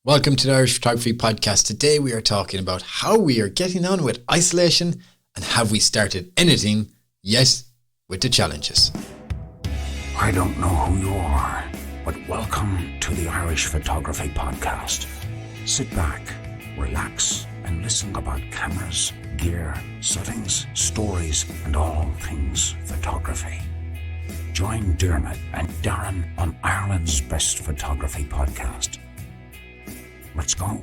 Welcome to the Irish Photography Podcast. Today we are talking about how we are getting on with isolation and have we started anything yet with the challenges. I don't know who you are, but welcome to the Irish Photography Podcast. Sit back, relax, and listen about cameras, gear, settings, stories, and all things photography. Join Diarmuid and Darren on Ireland's Best Photography Podcast. Let's go.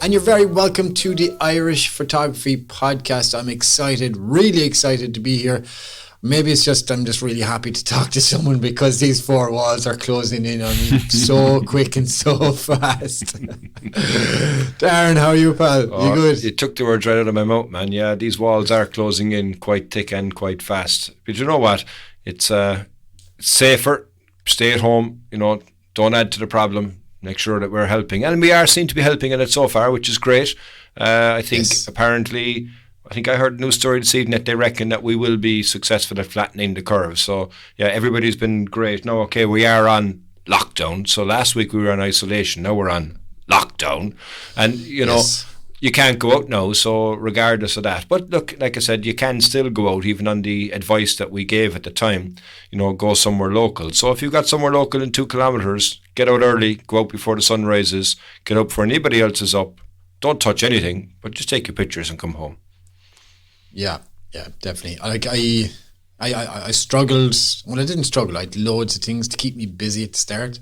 And you're very welcome to the Irish Photography Podcast. I'm excited, really excited to be here. Maybe it's just I'm just really happy to talk to someone because these four walls are closing in on me so quick and so fast. Darren, how are you, pal? You good? You took the words right out of my mouth, man. Yeah, these walls are closing in quite thick and quite fast. But you know what? It's safer. Stay at home. Don't add to the problem. Make sure that we're helping, and we seem to be helping in it so far, which is great. I think apparently. I think I heard a news story this evening that they reckon that we will be successful at flattening the curve. So, yeah, everybody's been great. Now, okay, we are on lockdown. So last week we were on isolation. Now we're on lockdown. And, you can't go out now, so regardless of that. But look, like I said, you can still go out, even on the advice that we gave at the time, go somewhere local. So if you've got somewhere local in 2 kilometres, get out early, go out before the sun rises, get up before anybody else is up. Don't touch anything, but just take your pictures and come home. Yeah, definitely. I struggled. Well, I didn't struggle. I had loads of things to keep me busy at the start.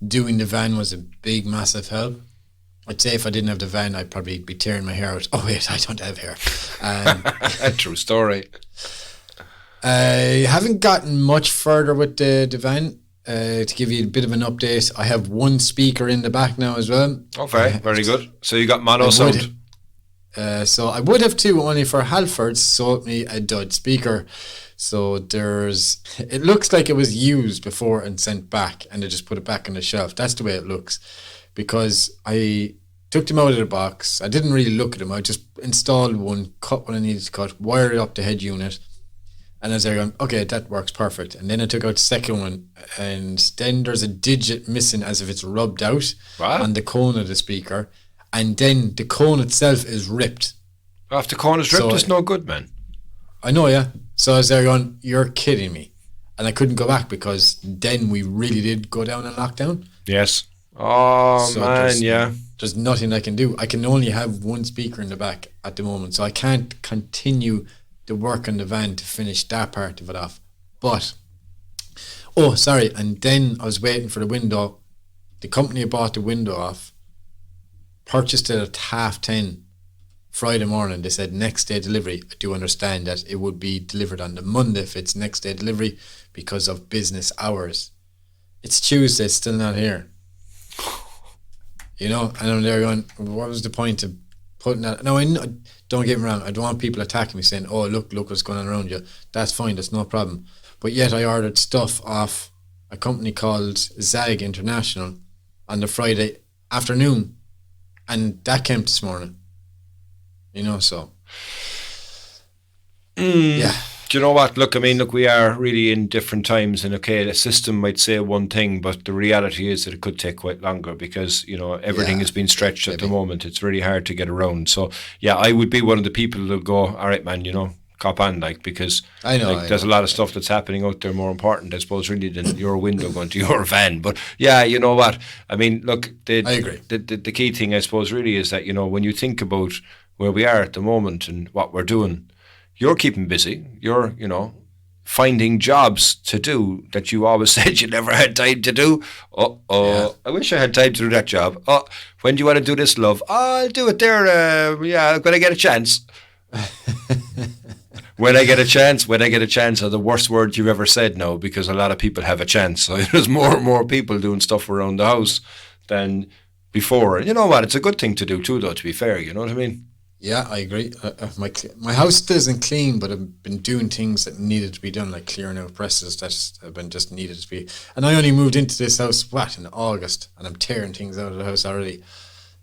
Doing the van was a big, massive help. I'd say if I didn't have the van, I'd probably be tearing my hair out. Oh, wait, I don't have hair. True story. I haven't gotten much further with the van. To give you a bit of an update, I have one speaker in the back now as well. Okay, very good. So you got mono sound. So I would have 2 only for Halford sold me a dud speaker. So it looks like it was used before and sent back and they just put it back on the shelf. That's the way it looks, because I took them out of the box. I didn't really look at them. I just installed one, cut what I needed to cut, wired it up the head unit, and as I going, okay, that works perfect. And then I took out the second one, and then there's a digit missing as if it's rubbed out on the cone of the speaker. And then the cone itself is ripped. If the cone is ripped, it's no good, man. I know, yeah. So I was there going, you're kidding me. And I couldn't go back because then we really did go down in lockdown. Yes. Oh, so man, yeah. There's nothing I can do. I can only have one speaker in the back at the moment. So I can't continue the work on the van to finish that part of it off. But, and then I was waiting for the window. The company bought the window off. Purchased it at 10:30 Friday morning. They said next day delivery. I do understand that it would be delivered on the Monday if it's next day delivery because of business hours. It's Tuesday, it's still not here. And I'm there going, what was the point of putting that? Now, don't get me wrong, I don't want people attacking me saying, oh, look what's going on around you. That's fine, that's no problem. But yet I ordered stuff off a company called Zag International on the Friday afternoon. And that came this morning, so. Yeah. Do you know what? Look, we are really in different times, and okay, the system might say one thing, but the reality is that it could take quite longer because, everything has been stretched at the moment. It's really hard to get around. So, yeah, I would be one of the people who'll go, all right, man, cop on, because there's a lot of stuff that's happening out there more important, I suppose, really, than your window going to your van. But yeah, you know what? Look, I agree. The key thing, I suppose, really is that, when you think about where we are at the moment and what we're doing, you're keeping busy. You're, finding jobs to do that you always said you never had time to do. I wish I had time to do that job. When do you want to do this, love? I'll do it there. When I get a chance. When I get a chance are the worst words you've ever said now, because a lot of people have a chance. So there's more and more people doing stuff around the house than before. And you know what? It's a good thing to do too, though, to be fair. You know what I mean? Yeah, I agree. My house still isn't clean, but I've been doing things that needed to be done, like clearing out presses that have been just needed to be. And I only moved into this house, in August, and I'm tearing things out of the house already.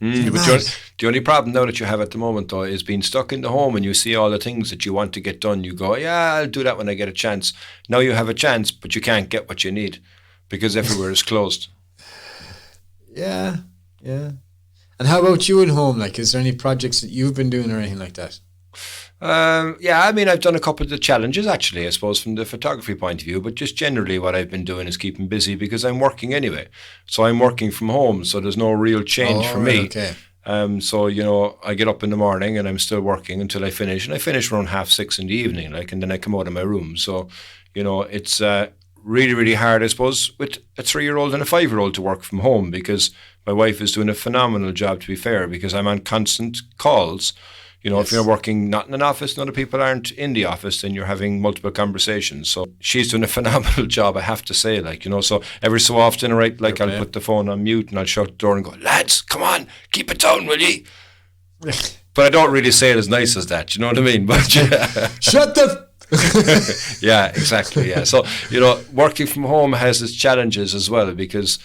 But the only problem now that you have at the moment, though, is being stuck in the home and you see all the things that you want to get done. You go, yeah, I'll do that when I get a chance. Now you have a chance, but you can't get what you need because everywhere is closed. Yeah. And how about you at home? Like, is there any projects that you've been doing or anything like that? Yeah, I mean, I've done a couple of the challenges, actually, I suppose, from the photography point of view, but just generally what I've been doing is keeping busy because I'm working anyway. So I'm working from home, so there's no real change for me. Okay. So, I get up in the morning and I'm still working until I finish, and I finish around 6:30 in the evening, and then I come out of my room. So, it's really, really hard, I suppose, with a 3-year-old and a 5-year-old to work from home because my wife is doing a phenomenal job, to be fair, because I'm on constant calls. If you're working not in an office and other people aren't in the office, then you're having multiple conversations. So she's doing a phenomenal job, I have to say, so every so often, right, like I'll put the phone on mute and I'll shut the door and go, lads, come on, keep it down, will ye? But I don't really say it as nice as that, you know what I mean? But shut the... Yeah, exactly, yeah. So, working from home has its challenges as well because,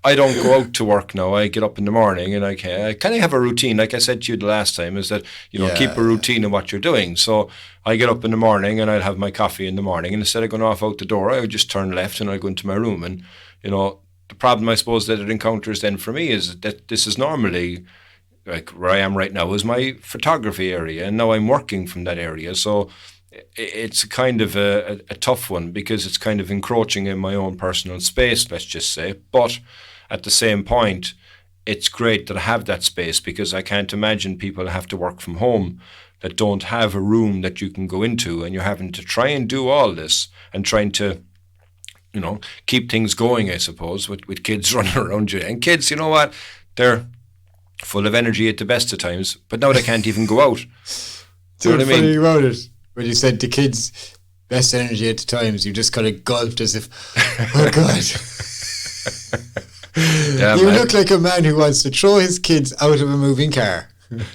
I don't go out to work now. I get up in the morning and I kind of have a routine. Like I said to you the last time, is that, keep a routine in what you're doing. So I get up in the morning and I'll have my coffee in the morning. And instead of going off out the door, I would just turn left and I'll go into my room. And, the problem I suppose that it encounters then for me is that this is normally, like where I am right now, is my photography area. And now I'm working from that area. So it's kind of a tough one because it's kind of encroaching in my own personal space, let's just say. But at the same point, it's great that I have that space because I can't imagine people have to work from home that don't have a room that you can go into, and you're having to try and do all this and trying to, keep things going, I suppose, with kids running around you. And kids, you know what? They're full of energy at the best of times, but now they can't even go out. Do you know what I mean? About it. When you said the kids' best energy at the times, you just kind of gulped as if, oh God. Yeah, you look like a man who wants to throw his kids out of a moving car.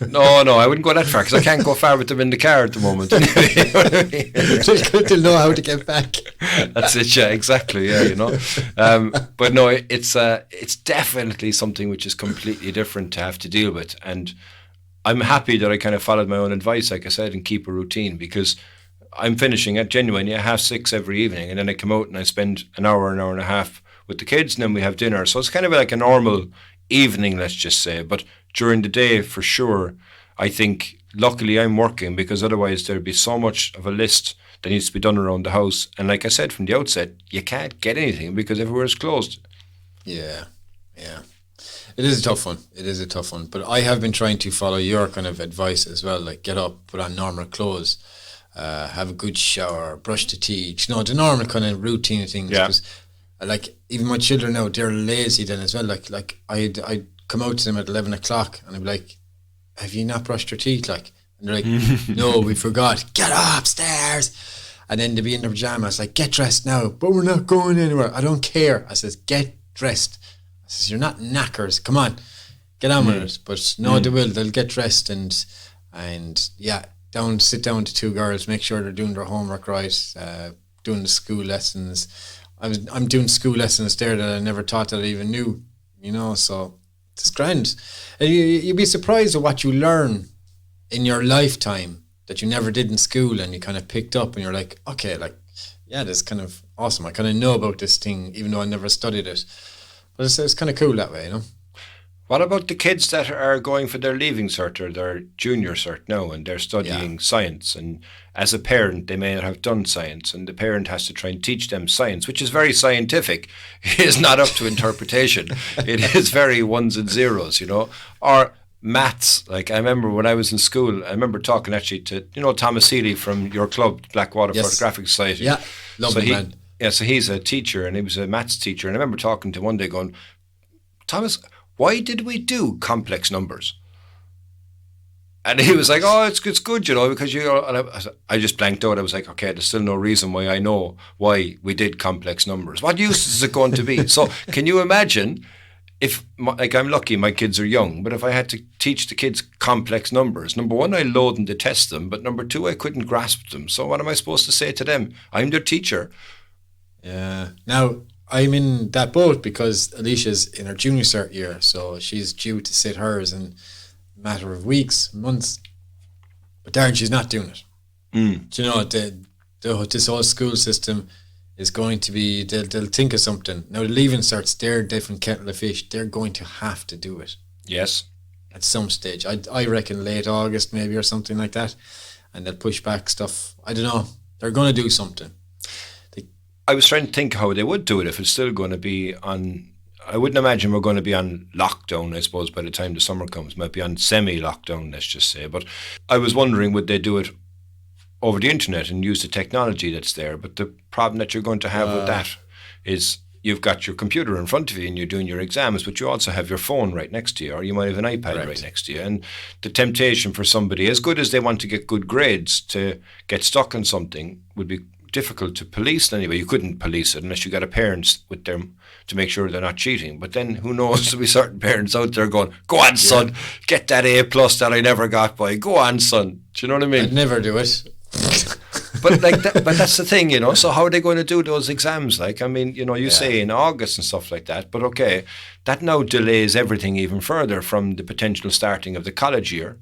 No, I wouldn't go that far because I can't go far with them in the car at the moment. They'll know how to get back. That's it, yeah, exactly, yeah, but no, it's definitely something which is completely different to have to deal with, and I'm happy that I kind of followed my own advice, like I said, and keep a routine because I'm finishing at genuinely 6:30 every evening, and then I come out and I spend an hour and a half with the kids, and then we have dinner. So it's kind of like a normal evening, let's just say. But during the day, for sure, I think luckily I'm working because otherwise there'd be so much of a list that needs to be done around the house. And like I said from the outset, you can't get anything because everywhere is closed. Yeah. It is a tough one. But I have been trying to follow your kind of advice as well, like get up, put on normal clothes, have a good shower, brush the teeth, the normal kind of routine things. Yeah. Like even my children now, they're lazy then as well. Like I'd come out to them at 11 o'clock and I'd be like, have you not brushed your teeth? And they're like, no, we forgot. Get upstairs. And then they'd be in their pajamas, like, get dressed now. But we're not going anywhere. I don't care. I says, get dressed. I says, you're not knackers. Come on, get on with it. But no, they will. They'll get dressed and yeah, sit down to 2 girls, make sure they're doing their homework right, doing the school lessons. I'm doing school lessons there that I never thought that I even knew, so it's grand. And you'd be surprised at what you learn in your lifetime that you never did in school and you kind of picked up and you're like, okay, yeah, that's kind of awesome. I kind of know about this thing even though I never studied it. But it's kind of cool that way, What about the kids that are going for their leaving cert or their junior cert now and they're studying science, and as a parent they may not have done science and the parent has to try and teach them science, which is very scientific. It is not up to interpretation. It is very ones and zeros, or maths. Like I remember when I was in school, I remember talking actually to, Thomas Seeley from your club, Blackwater Photographic Society. Yeah, lovely man. Yeah, so he's a teacher and he was a maths teacher, and I remember talking to him one day going, Thomas, why did we do complex numbers? And he was like, oh, it's good, because and I just blanked out. I was like, okay, there's still no reason why I know why we did complex numbers. What use is it going to be? So can you imagine if, I'm lucky my kids are young, but if I had to teach the kids complex numbers, number one, I loathe them to test them, but number two, I couldn't grasp them. So what am I supposed to say to them? I'm their teacher. Yeah. Now, I'm in that boat because Alicia's in her junior cert year, so she's due to sit hers in a matter of weeks, months. But Darren, she's not doing it. Do you know, this whole school system is going to be, they'll think of something. Now, the leaving certs, they're a different kettle of fish. They're going to have to do it. Yes. At some stage. I reckon late August maybe or something like that. And they'll push back stuff. I don't know. They're going to do something. I was trying to think how they would do it if it's still going to be on. I wouldn't imagine we're going to be on lockdown, I suppose, by the time the summer comes. Might be on semi-lockdown, let's just say. But I was wondering, would they do it over the internet and use the technology that's there? But the problem that you're going to have with that is you've got your computer in front of you and you're doing your exams, but you also have your phone right next to you, or you might have an iPad right next to you. And the temptation for somebody, as good as they want to get good grades, to get stuck on something would be difficult to police anyway. You couldn't police it unless you got a parents with them to make sure they're not cheating. But then who knows, there'll be certain parents out there going, go on son, get that A+ that I never got by, go on son. Do you know what I mean? I'd never do it. But but that's the thing, so how are they going to do those exams? Like, I mean, you say in August and stuff like that, but okay, that now delays everything even further from the potential starting of the college year.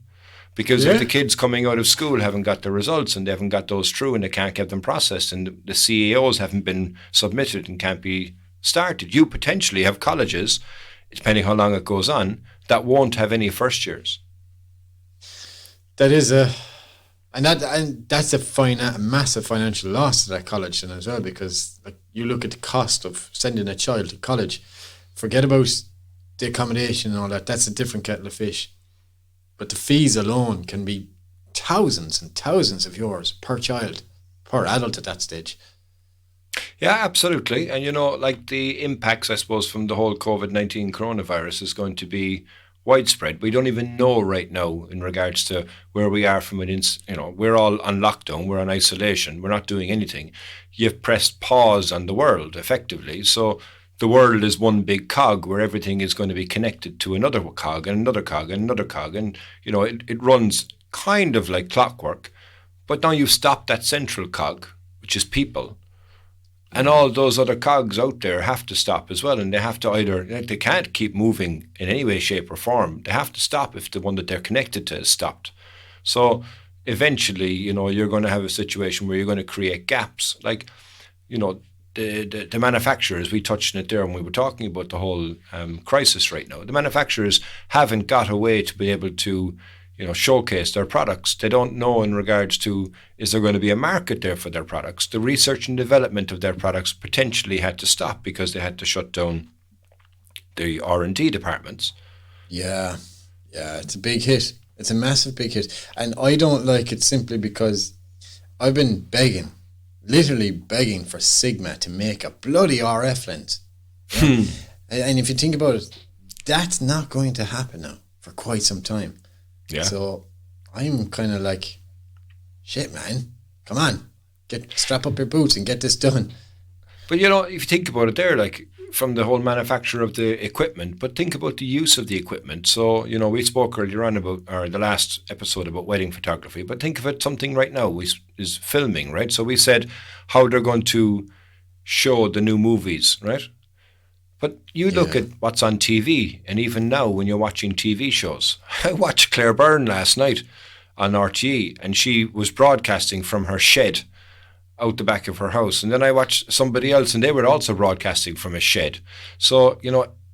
Because if the kids coming out of school haven't got the results and they haven't got those through and they can't get them processed and the CEOs haven't been submitted and can't be started, you potentially have colleges, depending how long it goes on, that won't have any first years. That is that's a massive financial loss to that college then as well, because you look at the cost of sending a child to college, forget about the accommodation and all that, that's a different kettle of fish. But the fees alone can be thousands and thousands of euros per child, per adult at that stage. Yeah, absolutely. And, like the impacts, I suppose, from the whole COVID-19 coronavirus is going to be widespread. We don't even know right now in regards to where we are from we're all on lockdown, we're on isolation, we're not doing anything. You've pressed pause on the world, effectively. So the world is one big cog where everything is going to be connected to another cog and another cog and another cog. And, it runs kind of like clockwork. But now you've stopped that central cog, which is people. And all those other cogs out there have to stop as well. And they have to they can't keep moving in any way, shape or form. They have to stop if the one that they're connected to is stopped. So eventually, you're going to have a situation where you're going to create gaps. Like, the manufacturers, we touched on it there when we were talking about the whole crisis right now. The manufacturers haven't got a way to be able to, showcase their products. They don't know in regards to, is there going to be a market there for their products? The research and development of their products potentially had to stop because they had to shut down the R&D departments. Yeah, it's a big hit. It's a massive big hit. And I don't like it simply because I've been literally begging for Sigma to make a bloody RF lens. And if you think about it, that's not going to happen now for quite some time. Yeah. So I'm kind of like, shit, man, come on, strap up your boots and get this done. But if you think about it there, like from the whole manufacture of the equipment, but think about the use of the equipment. So, we spoke earlier on about, or the last episode about wedding photography, but think of it, something right now is filming, right? So we said how they're going to show the new movies, right? But you look at what's on TV, and even now when you're watching TV shows, I watched Claire Byrne last night on RTE, and she was broadcasting from her shed out the back of her house. And then I watched somebody else and they were also broadcasting from a shed. So,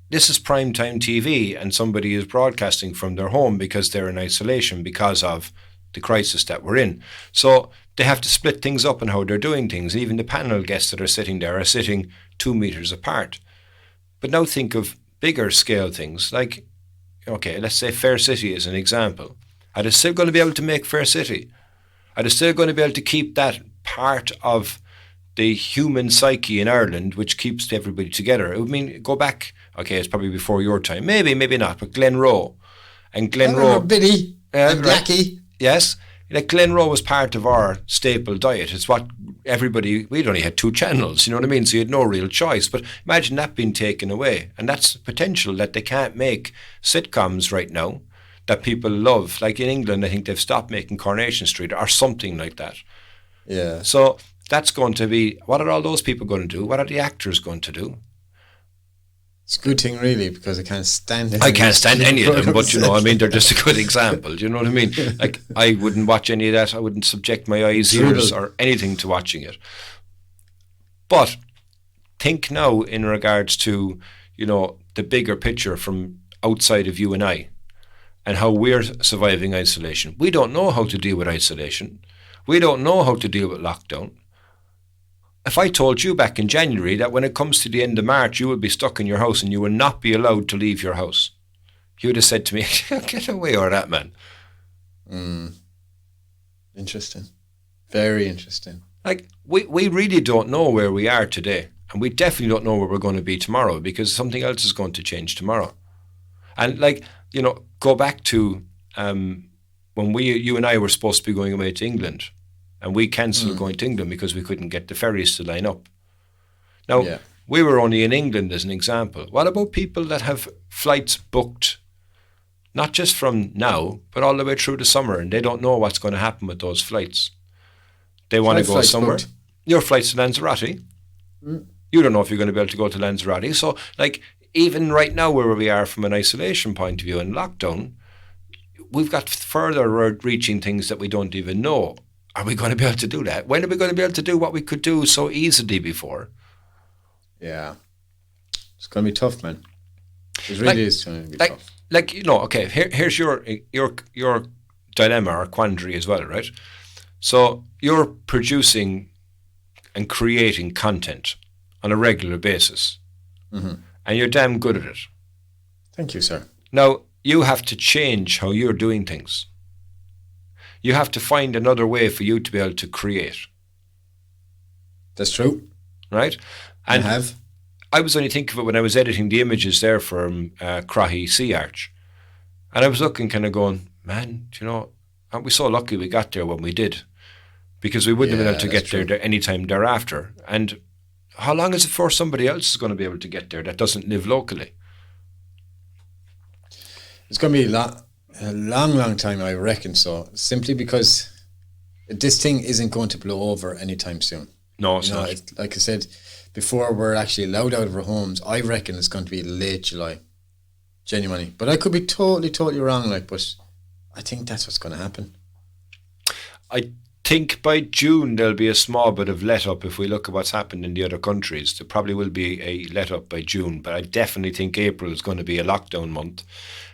this is primetime TV and somebody is broadcasting from their home because they're in isolation because of the crisis that we're in. So they have to split things up in how they're doing things. Even the panel guests that are sitting there are sitting 2 meters apart. But now think of bigger scale things like, okay, let's say Fair City is an example. Are they still going to be able to make Fair City? Are they still going to be able to keep that part of the human psyche in Ireland, which keeps everybody together? I mean, go back, okay, it's probably before your time, maybe not, but Glenroe. And Glenroe... Biddy and Blackie. Yes, like Glenroe was part of our staple diet. It's what we'd only had 2 channels, you know what I mean? So you had no real choice. But imagine that being taken away. And that's potential that they can't make sitcoms right now that people love. Like in England, I think they've stopped making Coronation Street or something like that. Yeah. So that's going to be, what are all those people going to do? What are the actors going to do? It's a good thing, really, because I can't stand it. I can't stand any of them, but they're just a good example. Do you know what I mean? Like, I wouldn't watch any of that. I wouldn't subject my eyes, ears, or anything to watching it. But think now in regards to, the bigger picture from outside of you and I, and how we're surviving isolation. We don't know how to deal with isolation. We don't know how to deal with lockdown. If I told you back in January that when it comes to the end of March, you will be stuck in your house and you will not be allowed to leave your house, you would have said to me, get away with that, man. Interesting. Very interesting. Like, we really don't know where we are today. And we definitely don't know where we're going to be tomorrow, because something else is going to change tomorrow. And go back to when you and I were supposed to be going away to England, and we cancelled going to England because we couldn't get the ferries to line up. Now, we were only in England as an example. What about people that have flights booked, not just from now, but all the way through the summer, and they don't know what's going to happen with those flights? They want to go somewhere. Booked. Your flight's to Lanzarote. You don't know if you're going to be able to go to Lanzarote. So, even right now, where we are from an isolation point of view and lockdown, we've got further reaching things that we don't even know. Are we going to be able to do that? When are we going to be able to do what we could do so easily before? Yeah. It's going to be tough, man. It really is going to be tough. Okay, here's your dilemma or quandary as well, right? So you're producing and creating content on a regular basis. And you're damn good at it. Thank you, sir. Now, you have to change how you're doing things. You have to find another way for you to be able to create. That's true. Right? And I was only thinking of it when I was editing the images there from Crahy Sea Arch. And I was looking kind of going, man, aren't we so lucky we got there when we did? Because we wouldn't have been able to get there any time thereafter. And how long is it for somebody else is going to be able to get there that doesn't live locally? It's going to be a long time, I reckon so. Simply because this thing isn't going to blow over anytime soon. No, it's not. Like I said, before we're actually allowed out of our homes, I reckon it's going to be late July. Genuinely. But I could be totally wrong, but I think that's what's going to happen. I think by June there'll be a small bit of let-up if we look at what's happened in the other countries. There probably will be a let-up by June, but I definitely think April is going to be a lockdown month.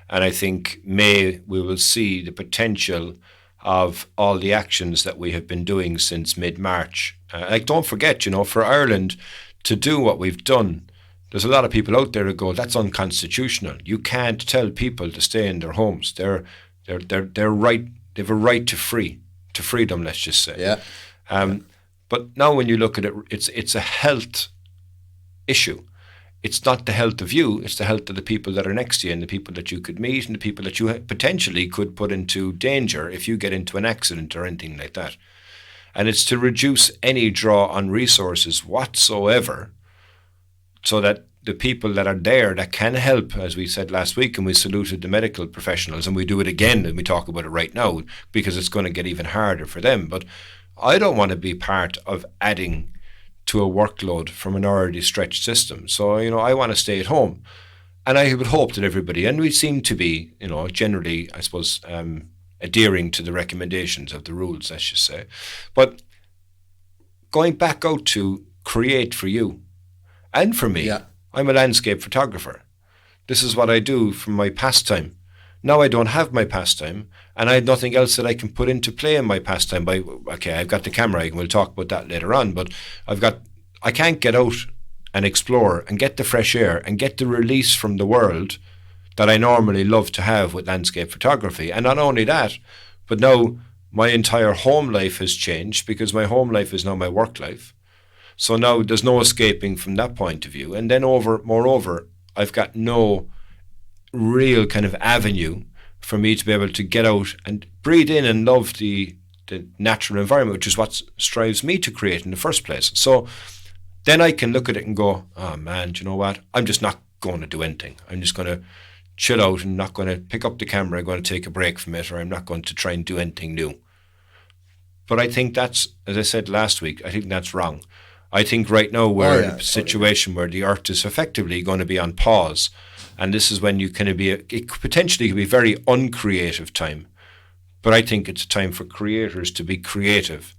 And I think May we will see the potential of all the actions that we have been doing since mid-March. Don't forget, for Ireland to do what we've done, there's a lot of people out there who go, that's unconstitutional. You can't tell people to stay in their homes. They're right. They have a right to freedom, let's just say. Yeah. But now when you look at it, it's a health issue. It's not the health of you, it's the health of the people that are next to you and the people that you could meet and the people that you potentially could put into danger if you get into an accident or anything like that. And it's to reduce any draw on resources whatsoever so that the people that are there that can help, as we said last week, and we saluted the medical professionals, and we do it again and we talk about it right now because it's going to get even harder for them. But I don't want to be part of adding to a workload from an already stretched system. So, I want to stay at home. And I would hope that everybody, and we seem to be, generally, I suppose, adhering to the recommendations of the rules, I should say. But going back out to create for you and for me, I'm a landscape photographer. This is what I do for my pastime. Now I don't have my pastime, and I have nothing else that I can put into play in my pastime. I've got the camera, and we'll talk about that later on, but I can't get out and explore and get the fresh air and get the release from the world that I normally love to have with landscape photography. And not only that, but now my entire home life has changed because my home life is now my work life. So now there's no escaping from that point of view. And then moreover, I've got no real kind of avenue for me to be able to get out and breathe in and love the natural environment, which is what strives me to create in the first place. So then I can look at it and go, oh man, do you know what? I'm just not going to do anything. I'm just going to chill out and not going to pick up the camera. I'm going to take a break from it, or I'm not going to try and do anything new. But I think that's, as I said last week, I think that's wrong. I think right now we're in a situation where the earth is effectively going to be on pause. And this is when you can be, it potentially could be very uncreative time. But I think it's a time for creators to be creative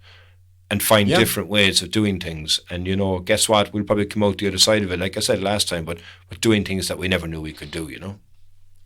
and find different ways of doing things. And, you know, guess what? We'll probably come out the other side of it, like I said last time, but doing things that we never knew we could do, you know?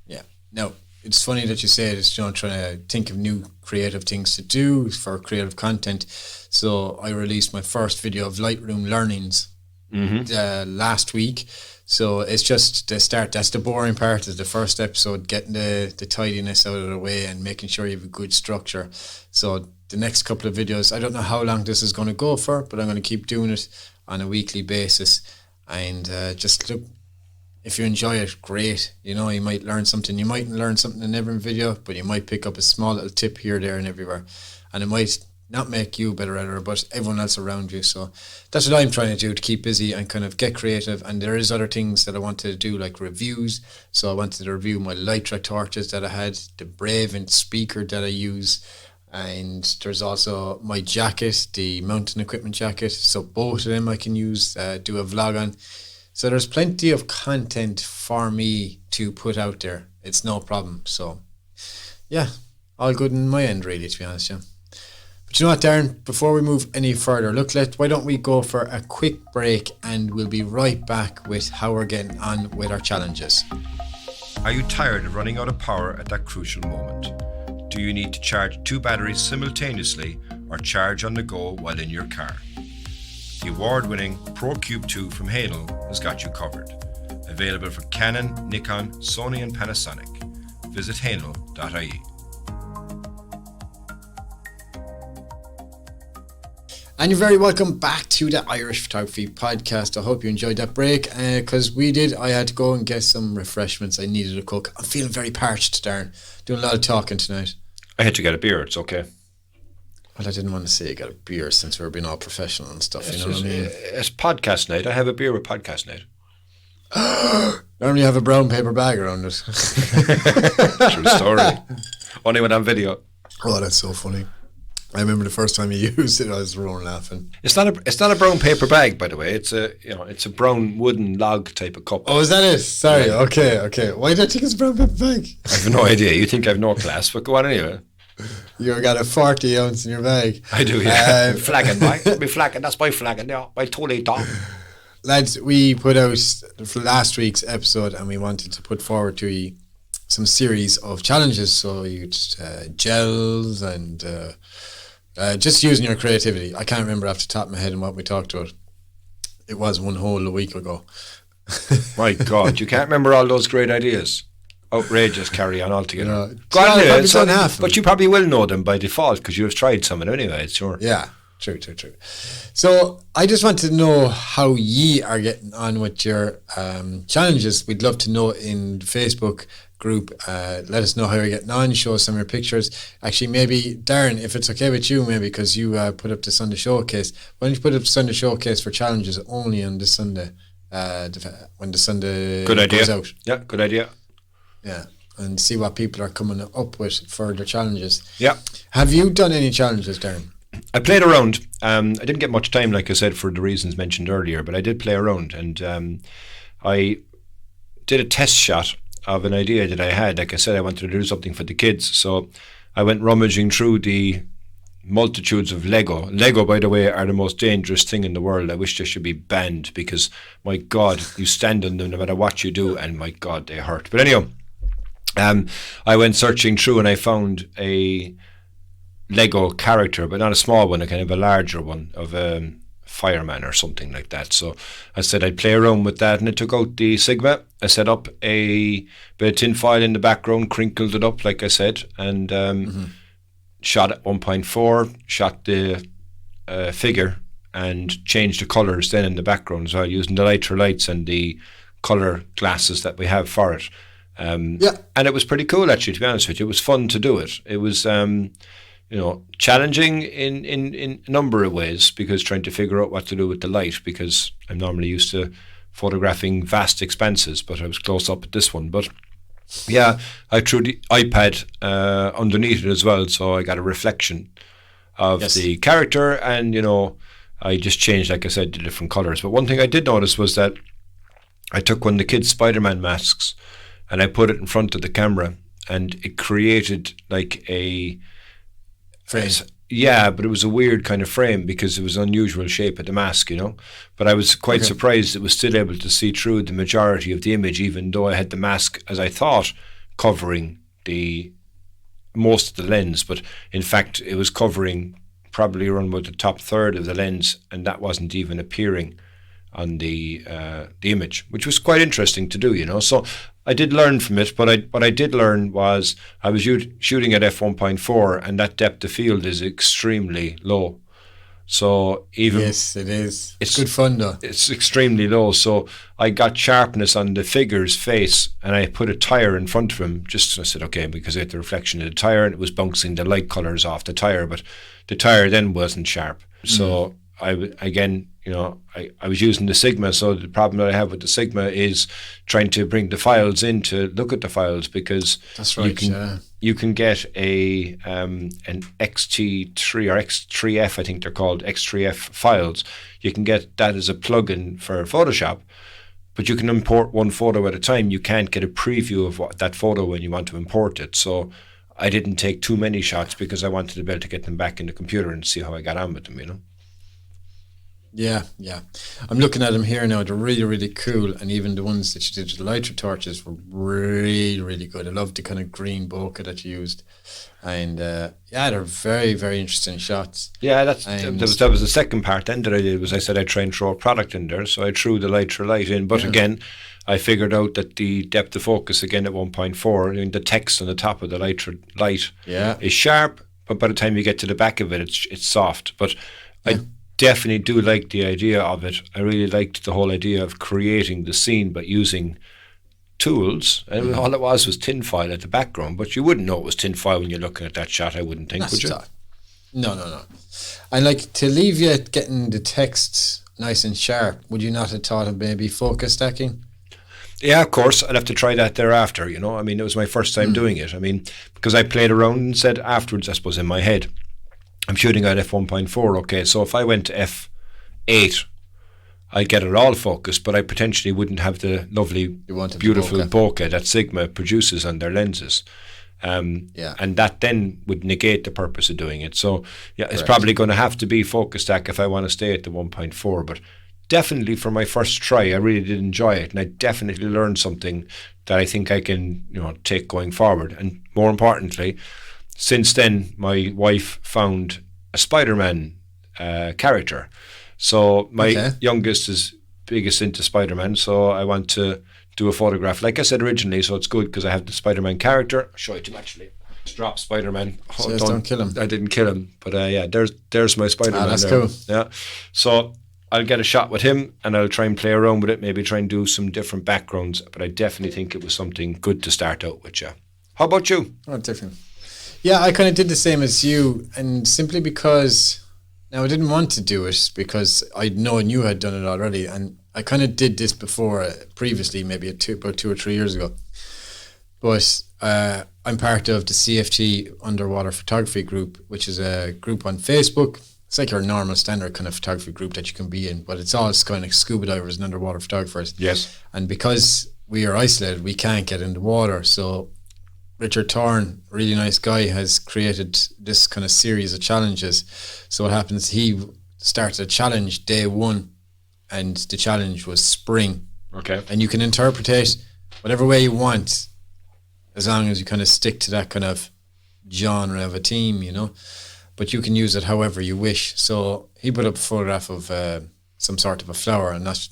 Yeah. No, it's funny that you say it, trying to think of new creative things to do for creative content. So I released my first video of Lightroom learnings last week. So it's just the start. That's the boring part, is the first episode, getting the tidiness out of the way and making sure you have a good structure. So the next couple of videos, I don't know how long this is going to go for, but I'm going to keep doing it on a weekly basis. And just look, if you enjoy it, great. You know, you might learn something. You mightn't learn something in every video, but you might pick up a small little tip here, there and everywhere. And it might not make you a better editor, but everyone else around you. So that's what I'm trying to do, to keep busy and kind of get creative. And there is other things that I want to do, like reviews. So I wanted to review my Lytra torches that I had, the Bravant speaker that I use, and there's also my jacket, the mountain equipment jacket. So both of them I can use, do a vlog on. So there's plenty of content for me to put out there. It's no problem. So yeah, all good in my end, really, to be honest, yeah. But you know what, Darren, before we move any further, why don't we go for a quick break, and we'll be right back with how we're getting on with our challenges. Are you tired of running out of power at that crucial moment? Do you need to charge 2 batteries simultaneously or charge on the go while in your car? The award-winning ProCube 2 from Hainel has got you covered. Available for Canon, Nikon, Sony and Panasonic. Visit hainel.ie. And you're very welcome back to the Irish Photography Podcast. I hope you enjoyed that break, because we did. I had to go and get some refreshments. I needed a cook. I'm feeling very parched, Darren. Doing a lot of talking tonight. I had to get a beer, it's okay. Well, I didn't want to say get a beer since we're being all professional and stuff, you know what I mean? It's podcast night. I have a beer with podcast night. Normally you have a brown paper bag around it. True story. Only when on video. Oh, that's so funny. I remember the first time you used it, I was rolling laughing. It's not a brown paper bag, by the way. It's a brown wooden log type of cup. Oh, is that it? Sorry. Yeah. Okay. Why do I think it's a brown paper bag? I have no idea. You think I have no class, but go on anyway. You got a 40 ounce in your bag. I do, yeah. Flagon, right? My flagon. That's my flagon. Yeah, my 2 litre. Lads, we put out last week's episode, and we wanted to put forward to you some series of challenges. So you just gels and just using your creativity. I can't remember off the top of my head and what we talked about. It was one whole week ago. My God, you can't remember all those great ideas. Outrageous, carry on altogether. No, but you probably will know them by default because you've tried some of them anyway, it's sure. Yeah, true. So I just want to know how ye are getting on with your challenges. We'd love to know in the Facebook group. Let us know how you're getting on. Show us some of your pictures. Actually, maybe Darren, if it's okay with you, maybe because you put up the Sunday showcase. Why don't you put up the Sunday showcase for challenges only on this Sunday? When the Sunday goes out. Yeah, good idea. Yeah, and see what people are coming up with for their challenges. Yeah. Have you done any challenges, Darren? I played around. I didn't get much time, like I said, for the reasons mentioned earlier, but I did play around, and I did a test shot of an idea that I had. Like I said, I wanted to do something for the kids, so I went rummaging through the multitudes of Lego. Lego, by the way, are the most dangerous thing in the world. I wish they should be banned because, my God, you stand on them no matter what you do, and my God, they hurt. But anyhow, I went searching through and I found a Lego character, but not a small one, a kind of a larger one of a fireman or something like that. So I said I'd play around with that, and I took out the Sigma. I set up a bit of tin foil in the background, crinkled it up, like I said, and shot at 1.4, shot the figure, and changed the colours then in the background as well, using the Lytra lights and the colour glasses that we have for it. And it was pretty cool, actually, to be honest with you. It was fun to do it. It was challenging in a number of ways, because trying to figure out what to do with the light, because I'm normally used to photographing vast expanses, but I was close up at this one. But yeah, I threw the iPad underneath it as well, so I got a reflection of Yes. the character, and I just changed, like I said, to different colors. But one thing I did notice was that I took one of the kids' Spider-Man masks and I put it in front of the camera, and it created like a Frame. yeah, but it was a weird kind of frame because it was an unusual shape of the mask, But I was quite surprised it was still able to see through the majority of the image, even though I had the mask, as I thought, covering the most of the lens. But in fact, it was covering probably around about the top third of the lens, and that wasn't even appearing on the image, which was quite interesting to do, So I did learn from it, but what I did learn was I was shooting at f1.4, and that depth of field is extremely low. So even Yes, it is. It's good fun though. It's extremely low. So I got sharpness on the figure's face, and I put a tire in front of him. I said, okay, because I had the reflection of the tire, and it was bouncing the light colors off the tire, but the tire then wasn't sharp. So I was using the Sigma. So the problem that I have with the Sigma is trying to bring the files in to look at the files, because That's right. you can get an XT3 or X3F, I think they're called, X3F files. You can get that as a plugin for Photoshop, but you can import one photo at a time. You can't get a preview of that photo when you want to import it. So I didn't take too many shots because I wanted to be able to get them back in the computer and see how I got on with them, Yeah. I'm looking at them here now. They're really, really cool. And even the ones that you did with the lighter torches were really, really good. I love the kind of green bokeh that you used. And they're very, very interesting shots. Yeah, that was the second part then that I did, was I said I'd try and throw a product in there. So I threw the lighter light in. But again, I figured out that the depth of focus, again at 1.4, the text on the top of the lighter light is sharp, but by the time you get to the back of it, it's soft. But I definitely do like the idea of it. I really liked the whole idea of creating the scene but using tools, and all it was tinfoil at the background, but you wouldn't know it was tinfoil when you're looking at that shot, I wouldn't think, would you? No. And like, to leave you getting the text nice and sharp, would you not have thought of maybe focus stacking? Yeah, of course. I'd have to try that thereafter, I mean, it was my first time doing it. I mean, because I played around and said afterwards, I suppose in my head, I'm shooting at f1.4, okay, so if I went to f8, I'd get it all focused, but I potentially wouldn't have the lovely, beautiful bokeh that Sigma produces on their lenses. And that then would negate the purpose of doing it. So, it's probably going to have to be focus stack if I want to stay at the 1.4, but definitely for my first try, I really did enjoy it, and I definitely learned something that I think I can, take going forward. And more importantly, since then, my wife found a Spider-Man character. So my youngest is biggest into Spider-Man, so I want to do a photograph, like I said originally, so it's good because I have the Spider-Man character. I'll show it to him actually. Just drop Spider-Man. So don't kill him. I didn't kill him, but there's my Spider-Man. That's there. cool. Yeah, so I'll get a shot with him and I'll try and play around with it, maybe try and do some different backgrounds, but I definitely think it was something good to start out with. How about you? Oh, different. Yeah, I kind of did the same as you, and simply because now I didn't want to do it because I'd known you had done it already, and I kind of did this before previously, maybe about 2 or 3 years ago. But I'm part of the CFT Underwater Photography Group, which is a group on Facebook. It's like your normal standard kind of photography group that you can be in, but it's all kind of scuba divers and underwater photographers. Yes. And because we are isolated, we can't get in the water, so Richard Thorne, a really nice guy, has created this kind of series of challenges. So what happens, he started a challenge day one, and the challenge was spring. Okay. And you can interpret it whatever way you want, as long as you kind of stick to that kind of genre of a theme, but you can use it however you wish. So he put up a photograph of some sort of a flower, and not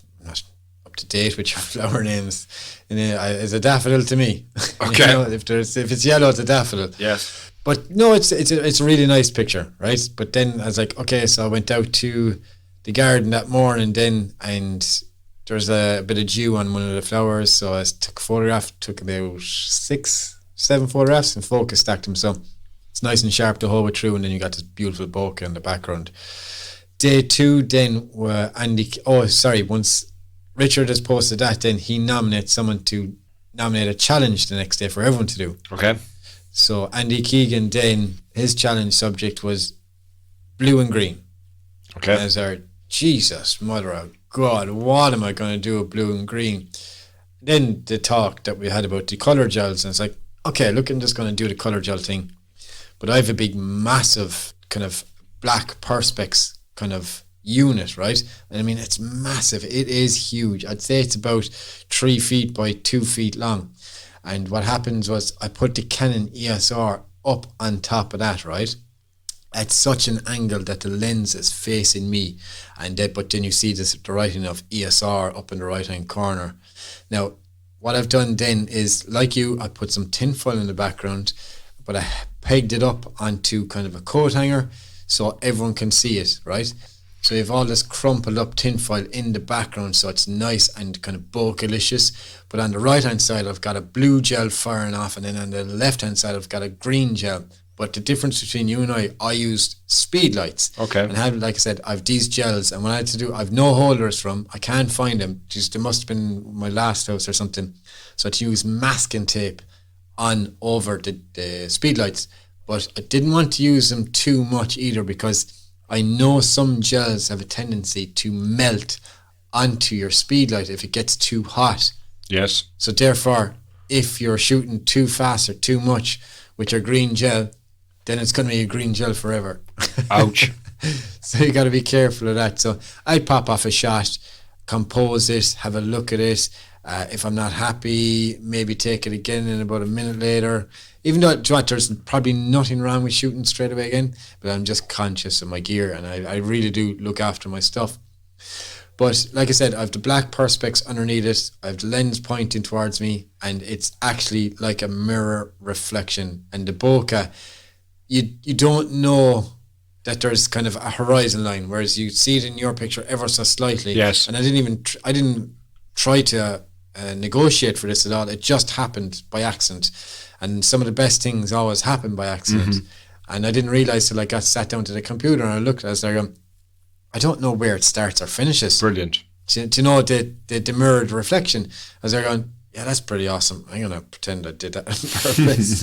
up to date with your flower names, and it's a daffodil to me. Okay. If it's yellow, it's a daffodil. Yes. But no, it's a really nice picture, right? But then I was like, okay, so I went out to the garden that morning then, and there was a bit of dew on one of the flowers, so I took a photograph, took about 6, 7 photographs and focus stacked them, so it's nice and sharp the whole way through, and then you got this beautiful bokeh in the background. Day 2 then, once Richard has posted that, then he nominates someone to nominate a challenge the next day for everyone to do. Okay. So Andy Keegan then, his challenge subject was blue and green. Okay. And I was like, Jesus, mother of God, what am I going to do with blue and green? Then the talk that we had about the colour gels, and it's like, okay, look, I'm just going to do the colour gel thing. But I have a big, massive kind of black Perspex kind of unit, right? And I mean, it's massive. It is huge. I'd say it's about 3 feet by 2 feet long. And what happens was I put the Canon ESR up on top of that, right? At such an angle that the lens is facing me, and then, but then you see this, the writing of ESR up in the right hand corner. Now, what I've done then is, like you, I put some tinfoil in the background, but I pegged it up onto kind of a coat hanger so everyone can see it, right? So you have all this crumpled up tinfoil in the background, so it's nice and kind of bokeh-licious. But on the right hand side, I've got a blue gel firing off, and then on the left hand side, I've got a green gel. But the difference between you and I used speed lights. Okay. And had, like I said, I've these gels, and what I had to do, I've no holders from, I can't find them. Just, they must have been my last house or something. So I had to use masking tape on over the speed lights. But I didn't want to use them too much either, because I know some gels have a tendency to melt onto your speed light if it gets too hot. Yes. So therefore, if you're shooting too fast or too much with your green gel, then it's going to be a green gel forever. Ouch. So you got to be careful of that. So I'd pop off a shot, compose it, have a look at it. If I'm not happy, maybe take it again in about a minute later. Even though, there's probably nothing wrong with shooting straight away again, but I'm just conscious of my gear, and I really do look after my stuff. But like I said, I have the black Perspex underneath it, I have the lens pointing towards me, and it's actually like a mirror reflection. And the bokeh, you don't know that there's kind of a horizon line, whereas you see it in your picture ever so slightly. Yes. And I didn't try to negotiate for this at all. It just happened by accident, and some of the best things always happen by accident. And I didn't realize till I got sat down to the computer and I looked. I was there going, I don't know where it starts or finishes. Brilliant. Do you know the mirrored reflection? I was there going, yeah, that's pretty awesome. I'm gonna pretend I did that on purpose.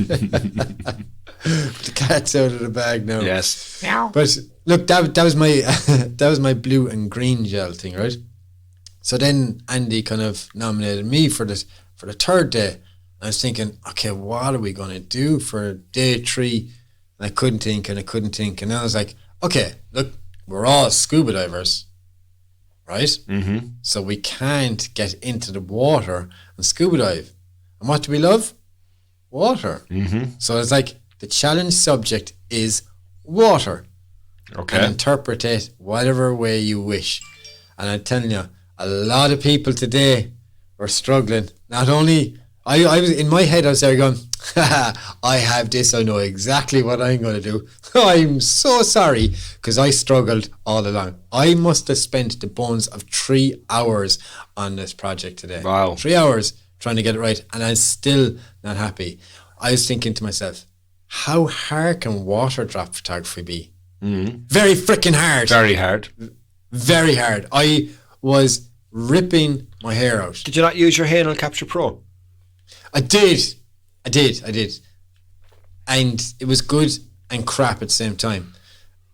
The cat's out of the bag now. Yes. But look, that was my that was my blue and green gel thing, right? So then Andy kind of nominated me for the third day. I was thinking, okay, what are we going to do for day 3? And I couldn't think. And then I was like, okay, look, we're all scuba divers, right? Mm-hmm. So we can't get into the water and scuba dive. And what do we love? Water. Mm-hmm. So it's like, the challenge subject is water. Okay. And interpret it whatever way you wish. And I'm telling you, a lot of people today were struggling. Not only, I was in my head, I was there going, I have this, I know exactly what I'm going to do. I'm so sorry, because I struggled all along. I must have spent the bones of 3 hours on this project today. Wow. 3 hours trying to get it right, and I'm still not happy. I was thinking to myself, how hard can water drop photography be? Mm-hmm. Very freaking hard. Very hard. Very hard. I was ripping my hair out. Did you not use your Hainel Capture Pro? I did. And it was good and crap at the same time.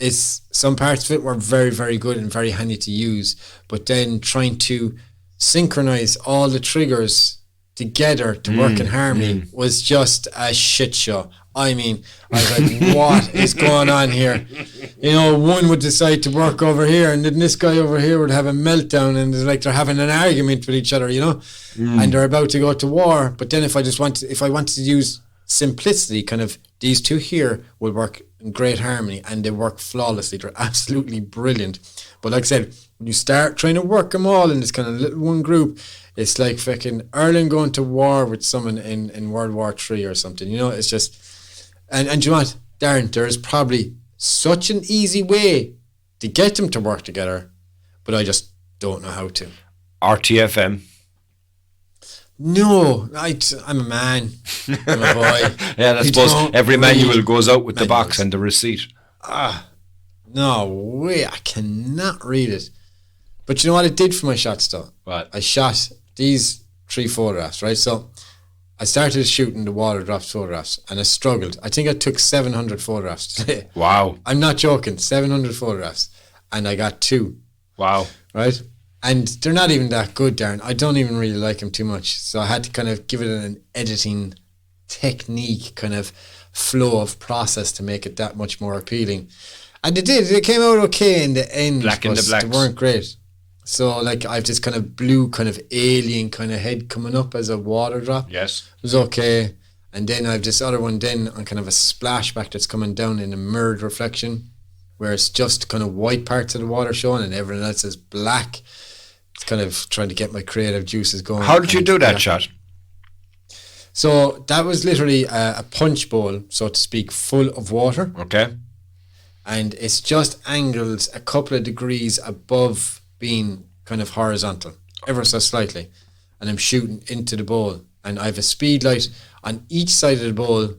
It's some parts of it were very, very good and very handy to use, but then trying to synchronize all the triggers together to work in harmony was just a shit show. I mean, I was like, what is going on here? You know, one would decide to work over here, and then this guy over here would have a meltdown, and it's like they're having an argument with each other, you know, and they're about to go to war. But then if I wanted to use simplicity, kind of these two here will work in great harmony, and they work flawlessly. They're absolutely brilliant. But like I said, when you start trying to work them all in this kind of little one group, it's like fucking Ireland going to war with someone in World War III or something. You know, it's just... And you know what, Darren, there is probably such an easy way to get them to work together, but I just don't know how to. RTFM. No, I'm a man. I'm a boy. Yeah, I suppose every manual goes out with the box and the receipt. No way, I cannot read it. But you know what I did for my shots though? What? I shot these 3 photographs, right? So I started shooting the water drops photographs, and I struggled. I think I took 700 photographs today. Wow. I'm not joking, 700 photographs, and I got 2. Wow. Right? And they're not even that good, Darren. I don't even really like them too much. So I had to kind of give it an editing technique, kind of flow of process to make it that much more appealing. And it did. It came out okay in the end. Black in the blacks. They weren't great. So like I've this kind of blue kind of alien kind of head coming up as a water drop. Yes. It was okay. And then I've this other one then on kind of a splashback that's coming down in a mirrored reflection, where it's just kind of white parts of the water showing and everything else is black. It's kind of trying to get my creative juices going. How did you do that shot? So that was literally a punch bowl, so to speak, full of water. Okay. And it's just angled a couple of degrees above being kind of horizontal, ever so slightly. And I'm shooting into the bowl. And I have a speed light on each side of the bowl,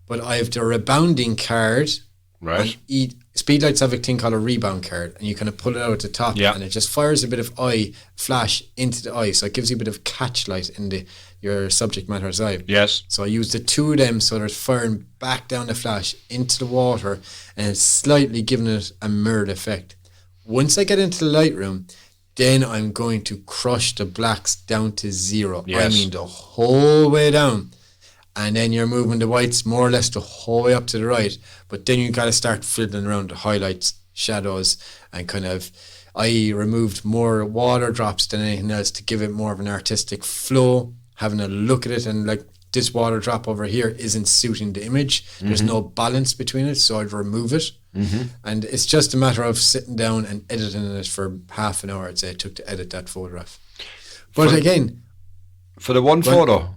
but I have the rebounding card. Right. Speed lights have a thing called a rebound card, and you kind of pull it out at the top, and it just fires a bit of eye flash into the eye, so it gives you a bit of catch light in your subject matter's eye. Yes. So I use the 2 of them, so they're firing back down the flash into the water, and it's slightly giving it a mirrored effect. Once I get into the Lightroom, then I'm going to crush the blacks down to 0. Yes. I mean the whole way down. And then you're moving the whites more or less the whole way up to the right. But then you got to start fiddling around the highlights, shadows, and kind of, I removed more water drops than anything else to give it more of an artistic flow, having a look at it, and like this water drop over here isn't suiting the image. There's no balance between it, so I'd remove it. And it's just a matter of sitting down and editing it for half an hour, I'd say it took to edit that photograph. But again, for the one photo,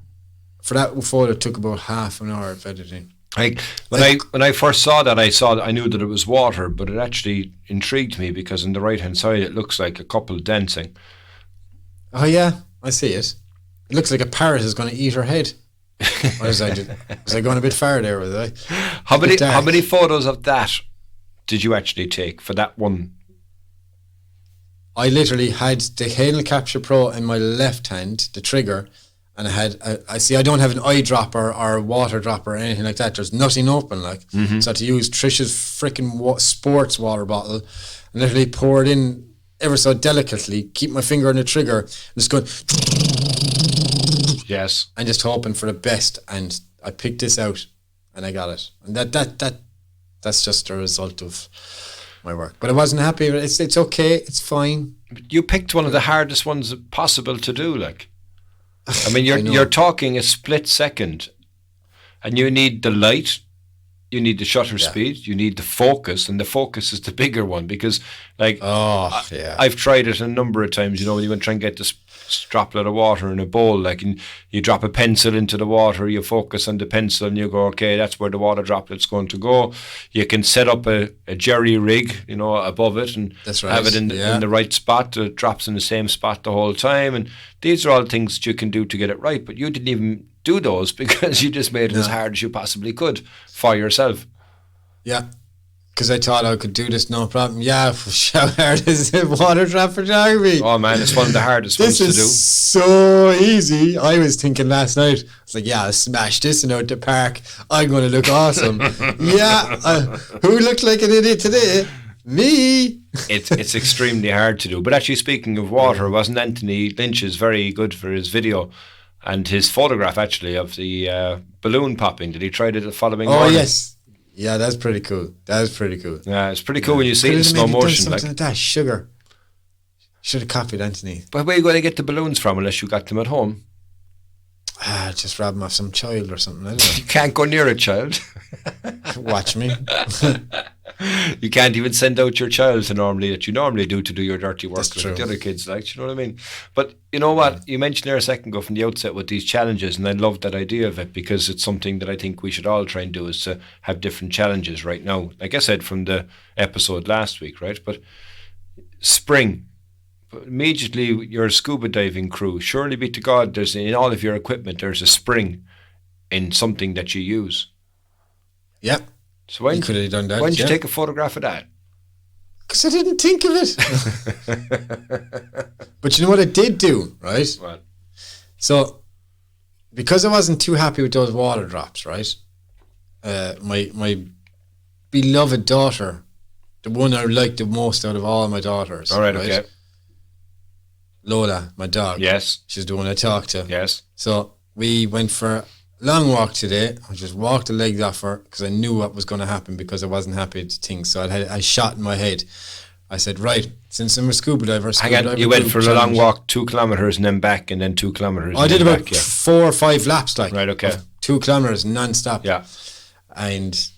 for that photo, it took about half an hour of editing. When I first saw that, I knew that it was water, but it actually intrigued me because on the right hand side it looks like a couple dancing. Oh yeah, I see it. It looks like a parrot is going to eat her head. Or was I going a bit far there? Was I? How many photos of that did you actually take for that one? I literally had the Hail Capture Pro in my left hand, the trigger, and I had I don't have an eyedropper or a water dropper or anything like that. There's nothing open, like. So I had to use Trish's freaking sports water bottle and literally pour it in ever so delicately, keep my finger on the trigger, and just going. Yes. And just hoping for the best, and I picked this out and I got it. And that's just a result of my work. But I wasn't happy. It's okay, it's fine. You picked one of the hardest ones possible to do, like. I mean, you're talking a split second, and you need the light, you need the shutter speed, you need the focus, and the focus is the bigger one because, like, I've tried it a number of times. You know, when you want to try and get this droplet of water in a bowl, like, and you drop a pencil into the water, you focus on the pencil, and you go, okay, that's where the water droplet's going to go. You can set up a jerry rig, you know, above it, and have it in the right spot. It drops in the same spot the whole time, and these are all things that you can do to get it right. But you didn't even do those because you just made it as hard as you possibly could for yourself. Yeah. Because I thought I could do this, no problem. Yeah, how hard is it? Water drop photography. Oh man, it's one of the hardest ones to do. This is so easy. I was thinking last night, I was like, yeah, I'll smash this and out the park. I'm going to look awesome. Who looked like an idiot today? Me. It's extremely hard to do. But actually, speaking of water, wasn't Anthony Lynch's very good for his video and his photograph actually of the balloon popping? Did he try it the following morning? Oh yes. Yeah, that's pretty cool. Yeah, it's pretty cool when you see it in slow motion. Like that, sugar. Should have copied Anthony. But where are you going to get the balloons from unless you got them at home? Just rob them off some child or something. I don't know. You can't go near a child. Watch me. You can't even send out your child that you normally do to do your dirty work with the other kids, like, you know what I mean? But you know what? You mentioned there a second ago from the outset with these challenges, and I love that idea of it because it's something that I think we should all try and do, is to have different challenges right now. Like I said from the episode last week, right? But spring, immediately your scuba diving crew, surely be to God, there's in all of your equipment, there's a spring in something that you use. Yep. So when you could have done that. When did you take a photograph of that? Because I didn't think of it. But you know what I did do, right? What? So because I wasn't too happy with those water drops, right? My beloved daughter, the one I like the most out of all my daughters. All right, okay. Lola, my dog. Yes. She's the one I talk to. Yes. So we went for a long walk today. I just walked the legs off her because I knew what was going to happen because I wasn't happy with things. So I had a shot in my head. I said, right, since I'm a scuba diver, you went for a long walk, 2 kilometres and then back and then 2 kilometres. I did about 4 or 5 laps, like. Right, okay. 2 kilometres non-stop. Yeah. And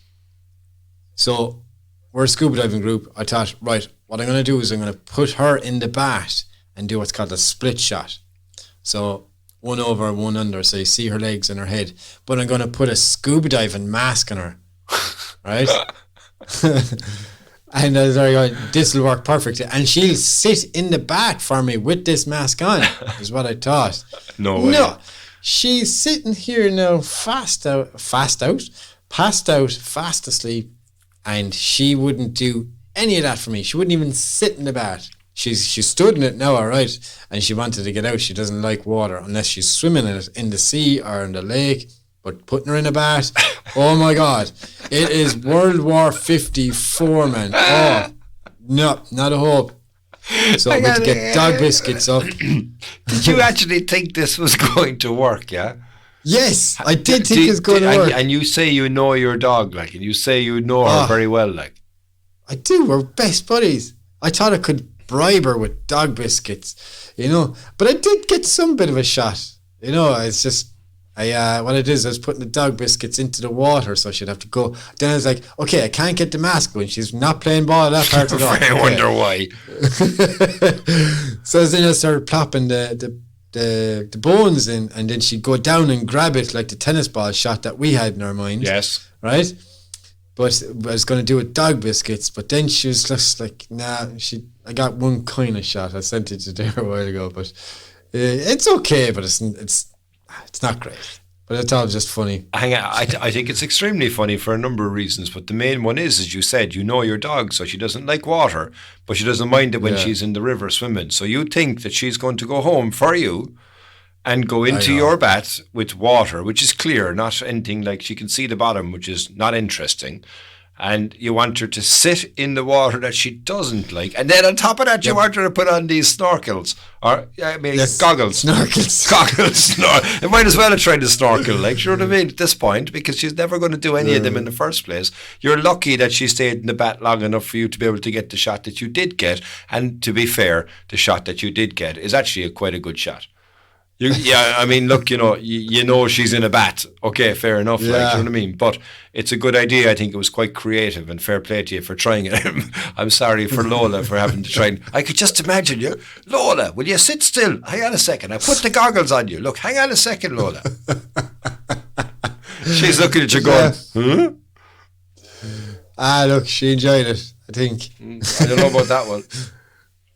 so we're a scuba diving group. I thought, right, what I'm going to do is I'm going to put her in the bath and do what's called a split shot. So 1 over, 1 under, so you see her legs and her head. But I'm going to put a scuba diving mask on her, right? And I was like, this will work perfectly. And she'll sit in the bath for me with this mask on, is what I thought. No way. No, she's sitting here now, passed out, fast asleep, and she wouldn't do any of that for me. She wouldn't even sit in the bath. She stood in it now, all right, and she wanted to get out. She doesn't like water unless she's swimming in it in the sea or in the lake. But putting her in a bath, oh my God, it is World War 54, man. Oh, no, not a hope. So we had to get dog biscuits up. Did you actually think this was going to work, yeah? Yes, I did think it was going to work. And you say you know your dog, like, and you say you know her very well, like. I do, we're best buddies. I thought I could bribe her with dog biscuits, but I did get some bit of a shot. It's just, what it is, I was putting the dog biscuits into the water, so she'd have to go. Then I was like, okay, I can't get the mask going. She's not playing ball at that part at all. I wonder why. So then I started plopping the bones in, and then she'd go down and grab it like the tennis ball shot that we had in our mind. Yes. Right? But I was going to do it dog biscuits, but then she was just like, nah, I got one kind of shot. I sent it to Darren a while ago, but it's okay, but it's not great. But it's all just funny. Hang on, I think it's extremely funny for a number of reasons, but the main one is, as you said, you know your dog, so she doesn't like water, but she doesn't mind it when she's in the river swimming. So you think that she's going to go home for you and go into your bath with water, which is clear, not anything like she can see the bottom, which is not interesting. And you want her to sit in the water that she doesn't like. And then on top of that, you want her to put on these snorkels. Or, goggles. Snorkels. Goggles. It might as well have tried to snorkel, like, you know what I mean, at this point, because she's never going to do any of them in the first place. You're lucky that she stayed in the bath long enough for you to be able to get the shot that you did get. And to be fair, the shot that you did get is actually quite a good shot. I mean, look, you know she's in a bath. Okay, fair enough. Like, you know what I mean? But it's a good idea. I think it was quite creative, and fair play to you for trying it. I'm sorry for Lola for having to try. I could just imagine you. Lola, will you sit still? Hang on a second. I put the goggles on you. Look, hang on a second, Lola. She's looking at you going, look, she enjoyed it, I think. I don't know about that one.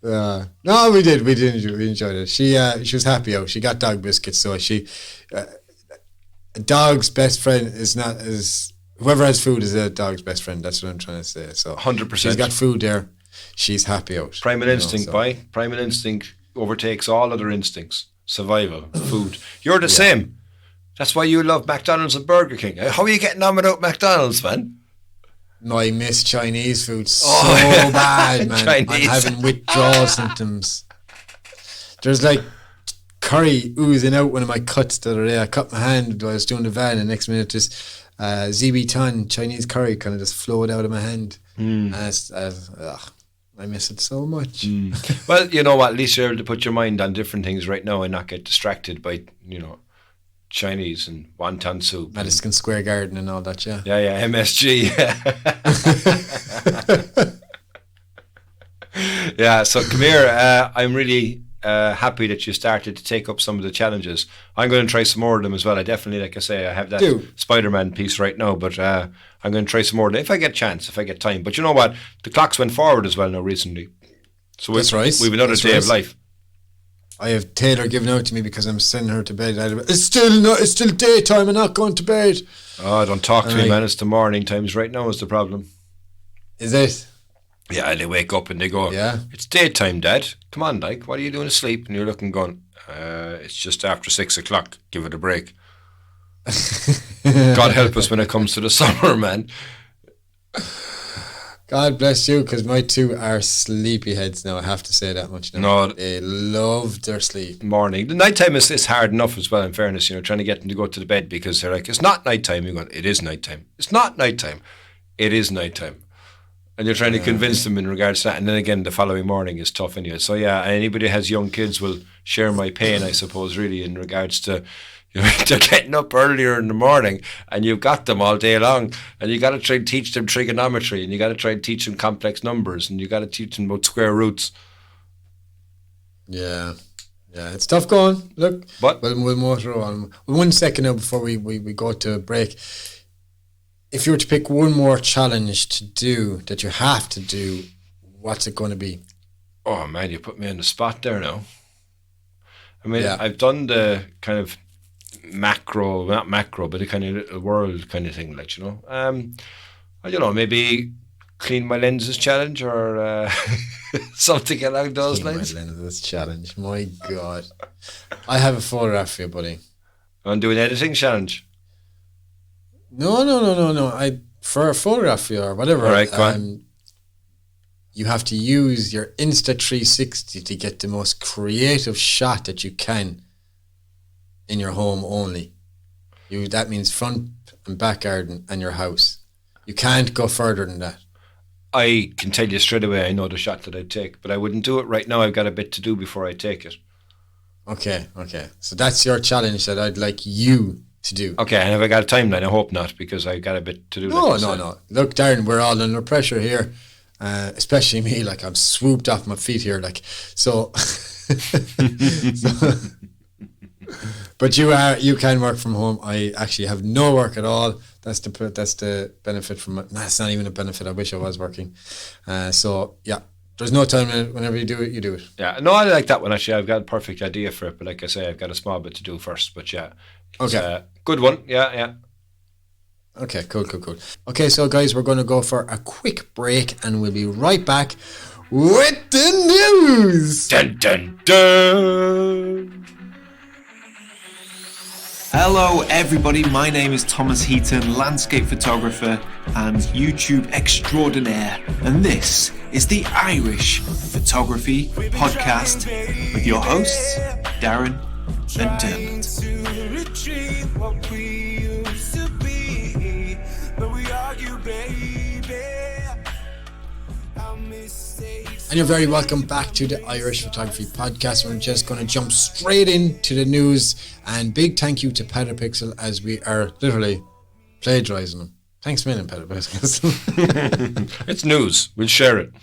No, we did. We enjoyed it. She was happy out. She got dog biscuits. So a dog's best friend is whoever has food is a dog's best friend. That's what I'm trying to say. So 100%. She's got food there. She's happy out. Primal instinct, Primal instinct overtakes all other instincts. Survival, food. You're the same. That's why you love McDonald's and Burger King. How are you getting on without McDonald's, man? I miss Chinese food so bad, man. Chinese. I'm having withdrawal symptoms. There's like curry oozing out one of my cuts the other day. I cut my hand while I was doing the van, and next minute this ZB Tan Chinese curry kind of just flowed out of my hand. And I miss it so much. Well, you know what? At least you're able to put your mind on different things right now and not get distracted by, Chinese and wonton soup. Madison Square Garden and all that, yeah. Yeah, MSG. Yeah, so come here. I'm really happy that you started to take up some of the challenges. I'm going to try some more of them as well. I definitely, like I say, I have that Spider-Man piece right now, but I'm going to try some more of them if I get chance, if I get time. But you know what? The clocks went forward as well now recently. So that's right. We have another day of life. I have Taylor giving out to me because I'm sending her to bed. It's still daytime. I'm not going to bed. Oh, don't talk to me, man. It's the morning times right now is the problem. Is it? Yeah, they wake up and they go, it's daytime, Dad. Come on, like, what are you doing asleep? And you're looking going, it's just after 6 o'clock. Give it a break. God help us when it comes to the summer, man. God bless you, because my two are sleepyheads now. I have to say that much now. No, they love their sleep. Morning. The nighttime is hard enough as well, in fairness, trying to get them to go to the bed because they're like, it's not nighttime. You go, it is nighttime. It's not nighttime. It is nighttime. And you're trying to convince them in regards to that. And then again, the following morning is tough anyway. So yeah, anybody who has young kids will share my pain, I suppose, really, in regards to, they're getting up earlier in the morning and you've got them all day long and you got to try and teach them trigonometry and you got to try and teach them complex numbers and you got to teach them about square roots. Yeah, it's tough going. Look, but we'll motor on. 1 second now before we go to a break. If you were to pick one more challenge to do that you have to do, what's it going to be? Oh man, you put me on the spot there now. I mean, I've done the kind of not macro, but the kind of little world kind of thing, like, I don't know, maybe clean my lenses challenge or something along those lines. Clean my lenses challenge, my God. I have a photograph for you, buddy. And do an editing challenge? No. For a photograph for you or whatever. All right, go on. You have to use your Insta360 to get the most creative shot that you can in your home only. That means front and back garden and your house. You can't go further than that. I can tell you straight away I know the shot that I'd take, but I wouldn't do it right now. I've got a bit to do before I take it. Okay. So that's your challenge that I'd like you to do. Okay, and have I got a timeline? I hope not, because I've got a bit to do. No. Look, Darren, we're all under pressure here. Especially me, like I'm swooped off my feet here, like so. But you can work from home. I actually have no work at all. That's the benefit from it. Nah, it's not even a benefit. I wish I was working. So yeah, there's no time limit. Whenever you do it, you do it. Yeah, no, I like that one actually. I've got a perfect idea for it, but like I say, I've got a small bit to do first. But yeah, it's a good one. Yeah. Okay, cool. Okay, so guys, we're going to go for a quick break and we'll be right back with the news. Dun, dun, dun. Hello everybody, my name is Thomas Heaton, landscape photographer and YouTube extraordinaire, and this is the Irish Photography Podcast with your hosts, Darren and Diarmuid. And you're very welcome back to the Irish Photography Podcast. We're just going to jump straight into the news, and big thank you to Petapixel as we are literally plagiarising them. Thanks a million, Petapixel. It's news. We'll share it.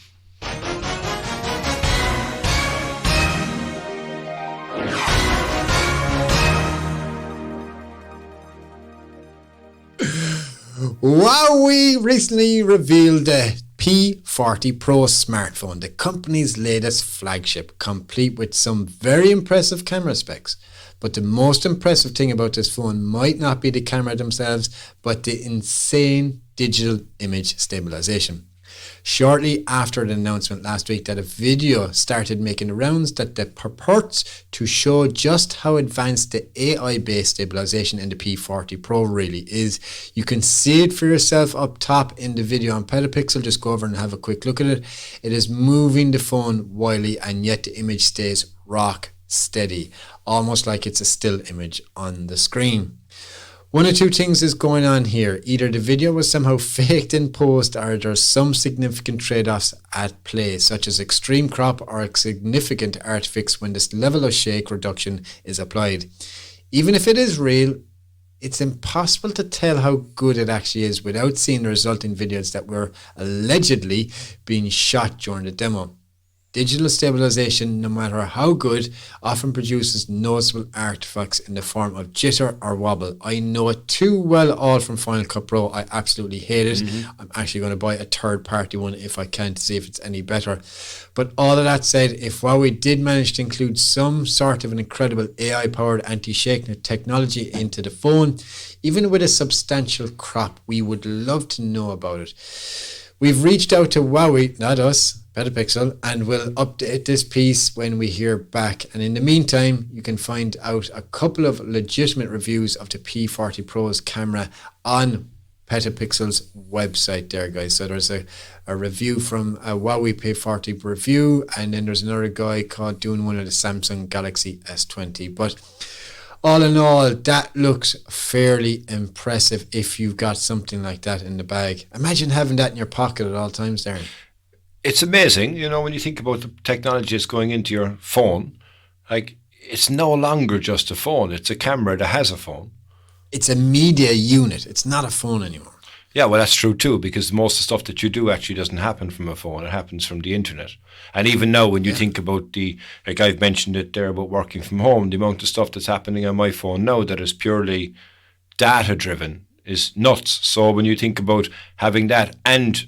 Huawei recently revealed the P40 Pro smartphone, the company's latest flagship, complete with some very impressive camera specs. But the most impressive thing about this phone might not be the camera themselves, but the insane digital image stabilization. Shortly after the announcement last week that a video started making the rounds that purports to show just how advanced the AI-based stabilization in the P40 Pro really is. You can see it for yourself up top in the video on Petapixel. Just go over and have a quick look at it. It is moving the phone wildly, and yet the image stays rock steady, almost like it's a still image on the screen. One of two things is going on here. Either the video was somehow faked in post, or there's some significant trade-offs at play, such as extreme crop or a significant artifix when this level of shake reduction is applied. Even if it is real, it's impossible to tell how good it actually is without seeing the resulting videos that were allegedly being shot during the demo. Digital stabilization, no matter how good, often produces noticeable artifacts in the form of jitter or wobble. I know it too well, all from Final Cut Pro. I absolutely hate it. I'm actually going to buy a third-party one if I can to see if it's any better. But all of that said, if Huawei did manage to include some sort of an incredible AI-powered anti-shake technology into the phone, even with a substantial crop, we would love to know about it. We've reached out to Huawei, not us, Petapixel, and we'll update this piece when we hear back. And in the meantime, you can find out a couple of legitimate reviews of the P40 Pro's camera on Petapixel's website there, guys. So there's a review from a Huawei P40 review, and then there's another guy called doing one of the Samsung Galaxy S20. But all in all, that looks fairly impressive if you've got something like that in the bag. Imagine having that in your pocket at all times, Darren. It's amazing, when you think about the technology that's going into your phone. Like, it's no longer just a phone. It's a camera that has a phone. It's a media unit. It's not a phone anymore. Yeah, well, that's true too, because most of the stuff that you do actually doesn't happen from a phone. It happens from the internet. And even now, when you think about like I've mentioned it there about working from home, the amount of stuff that's happening on my phone now that is purely data-driven is nuts. So when you think about having that and,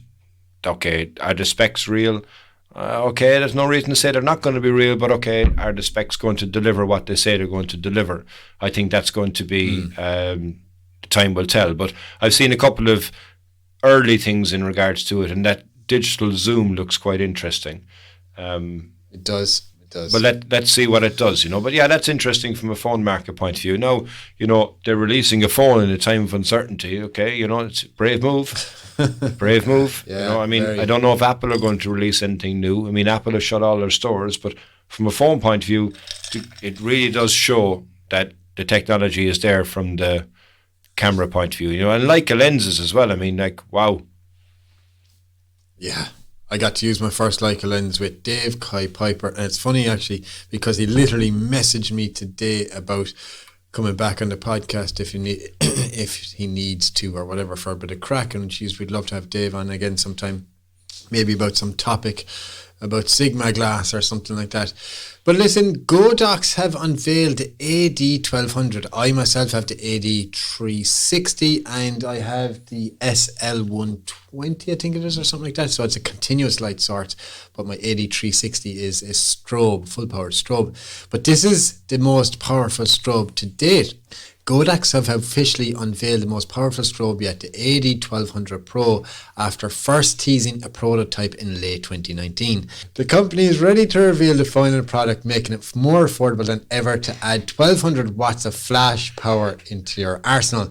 okay, are the specs real? Okay, there's no reason to say they're not going to be real, but okay, are the specs going to deliver what they say they're going to deliver? I think that's going to be, time will tell. But I've seen a couple of early things in regards to it, and that digital zoom looks quite interesting. It does. But let's see what it does, But yeah, that's interesting from a phone market point of view. Now, they're releasing a phone in a time of uncertainty. Okay, it's a brave move. Brave move. Yeah, I don't know if Apple are going to release anything new. Apple has shut all their stores, but from a phone point of view, it really does show that the technology is there from the camera point of view, and Leica lenses as well. Wow. Yeah. I got to use my first Leica lens with Dave Kai Piper, and it's funny actually because he literally messaged me today about coming back on the podcast if he needs to or whatever for a bit of crack. And we'd love to have Dave on again sometime, maybe about some topic about Sigma glass or something like that. But listen, Godox have unveiled the AD1200. I myself have the AD360 and I have the SL120, I think it is, or something like that. So it's a continuous light source, but my AD360 is a strobe, full powered strobe. But this is the most powerful strobe to date. Godox have officially unveiled the most powerful strobe yet, the AD1200 Pro, after first teasing a prototype in late 2019. The company is ready to reveal the final product, making it more affordable than ever to add 1200 watts of flash power into your arsenal.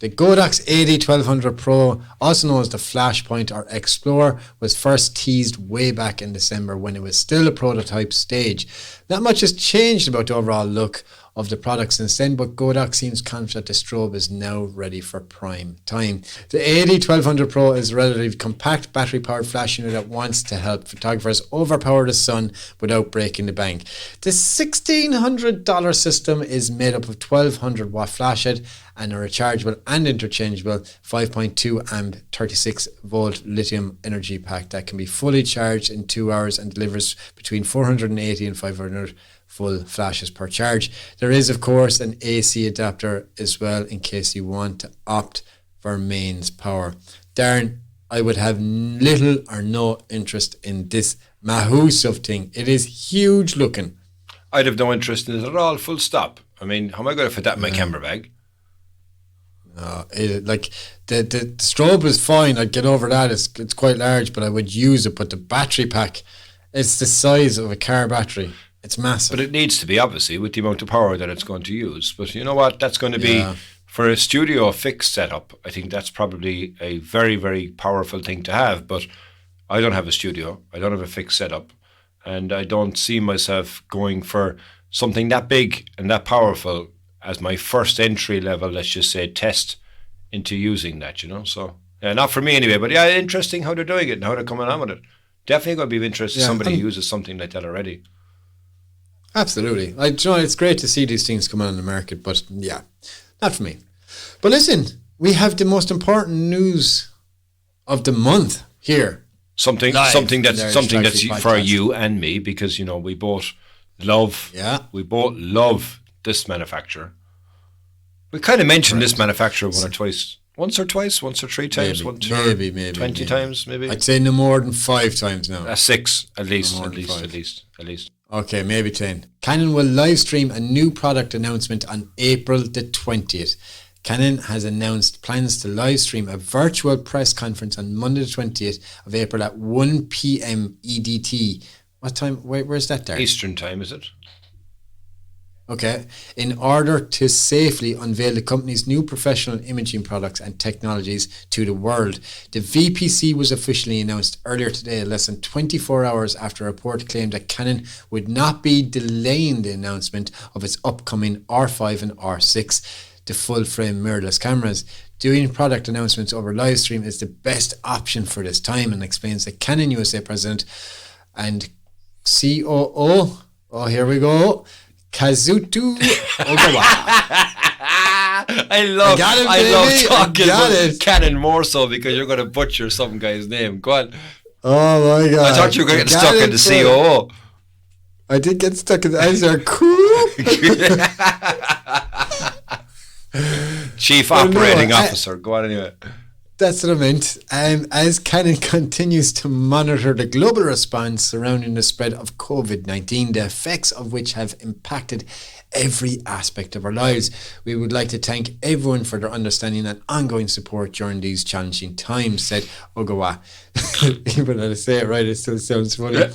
The Godox AD1200 Pro, also known as the Flashpoint or Explorer, was first teased way back in December when it was still a prototype stage. Not much has changed about the overall look of the product since then, but Godox seems confident the strobe is now ready for prime time. The AD1200 Pro is a relatively compact battery-powered flash unit that wants to help photographers overpower the sun without breaking the bank. The $1,600 system is made up of 1200 watt flashhead and a rechargeable and interchangeable 5.2 amp 36 volt lithium energy pack that can be fully charged in 2 hours and delivers between 480 and 500 full flashes per charge. There is, of course, an AC adapter as well in case you want to opt for mains power. Darren, I would have little or no interest in this mahoos of thing. It is huge looking. I'd have no interest in it at all, full stop. How am I going to fit that in my camera bag? The strobe is fine. I'd get over that. It's quite large, but I would use it. But the battery pack, it's the size of a car battery. It's massive. But it needs to be, obviously, with the amount of power that it's going to use. But you know what? That's going to be, for a studio fixed setup, I think that's probably a very, very powerful thing to have. But I don't have a studio. I don't have a fixed setup. And I don't see myself going for something that big and that powerful as my first entry level, let's just say, test into using that, So, not for me anyway. But yeah, interesting how they're doing it and how they're coming on with it. Definitely going to be of interest to somebody who uses something like that already. Absolutely. It's great to see these things come on the market, but yeah, not for me. But listen, we have the most important news of the month here. Something that's for you and me, because we both love this manufacturer. We kind of mentioned this manufacturer once or three times, maybe 20 times, maybe. I'd say no more than 5 times now. 6 at least. Okay, maybe 10. Canon will live stream a new product announcement on April the 20th. Canon has announced plans to live stream a virtual press conference on Monday the 20th of April at 1 p.m. EDT. What time? Where's that there? Eastern time, is it? Okay. In order to safely unveil the company's new professional imaging products and technologies to the world. The VPC was officially announced earlier today, less than 24 hours after a report claimed that Canon would not be delaying the announcement of its upcoming R5 and R6, the full-frame mirrorless cameras. Doing product announcements over live stream is the best option for this time, and explains the Canon USA president and COO. Oh, here we go. Kazuto Ogawa. I love talking about Canon more so because you're going to butcher some guy's name. Go on. Oh my God. I thought you were going to get stuck in the COO. I did get stuck in the answer. Chief Operating Officer. Go on anyway. That's what I meant. As Canon continues to monitor the global response surrounding the spread of COVID-19, the effects of which have impacted every aspect of our lives, we would like to thank everyone for their understanding and ongoing support during these challenging times, said Ogawa. Even though I say it right, it still sounds funny.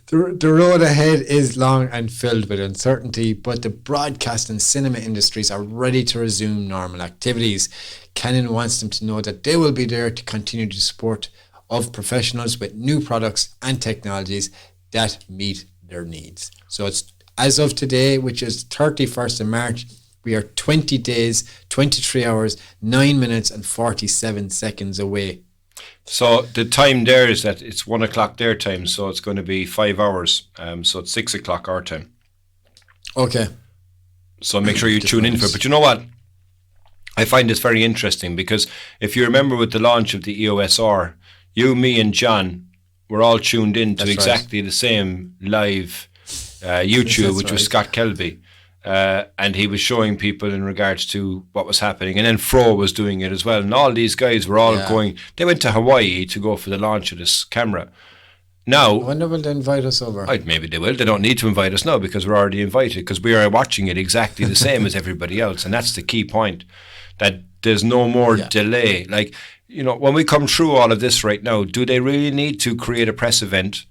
The road ahead is long and filled with uncertainty, but the broadcast and cinema industries are ready to resume normal activities. Canon wants them to know that they will be there to continue the support of professionals with new products and technologies that meet their needs. So it's as of today, which is 31st of March, we are 20 days, 23 hours, 9 minutes and 47 seconds away. So the time there is that it's 1 o'clock their time, so it's going to be 5 hours. So it's 6 o'clock our time. Okay. So make sure you tune in for it. But you know what? I find this very interesting because if you remember with the launch of the EOS R, you, me and John were all tuned in to exactly the same live YouTube, which was Scott Kelby. And he was showing people in regards to what was happening. And then Fro was doing it as well. And all these guys were all going, they went to Hawaii to go for the launch of this camera. Now, I wonder will they invite us over? Maybe they will. They don't need to invite us now because we're already invited because we are watching it exactly the same as everybody else. And that's the key point, that there's no more delay. Like, you know, when we come through all of this right now, do they really need to create a press event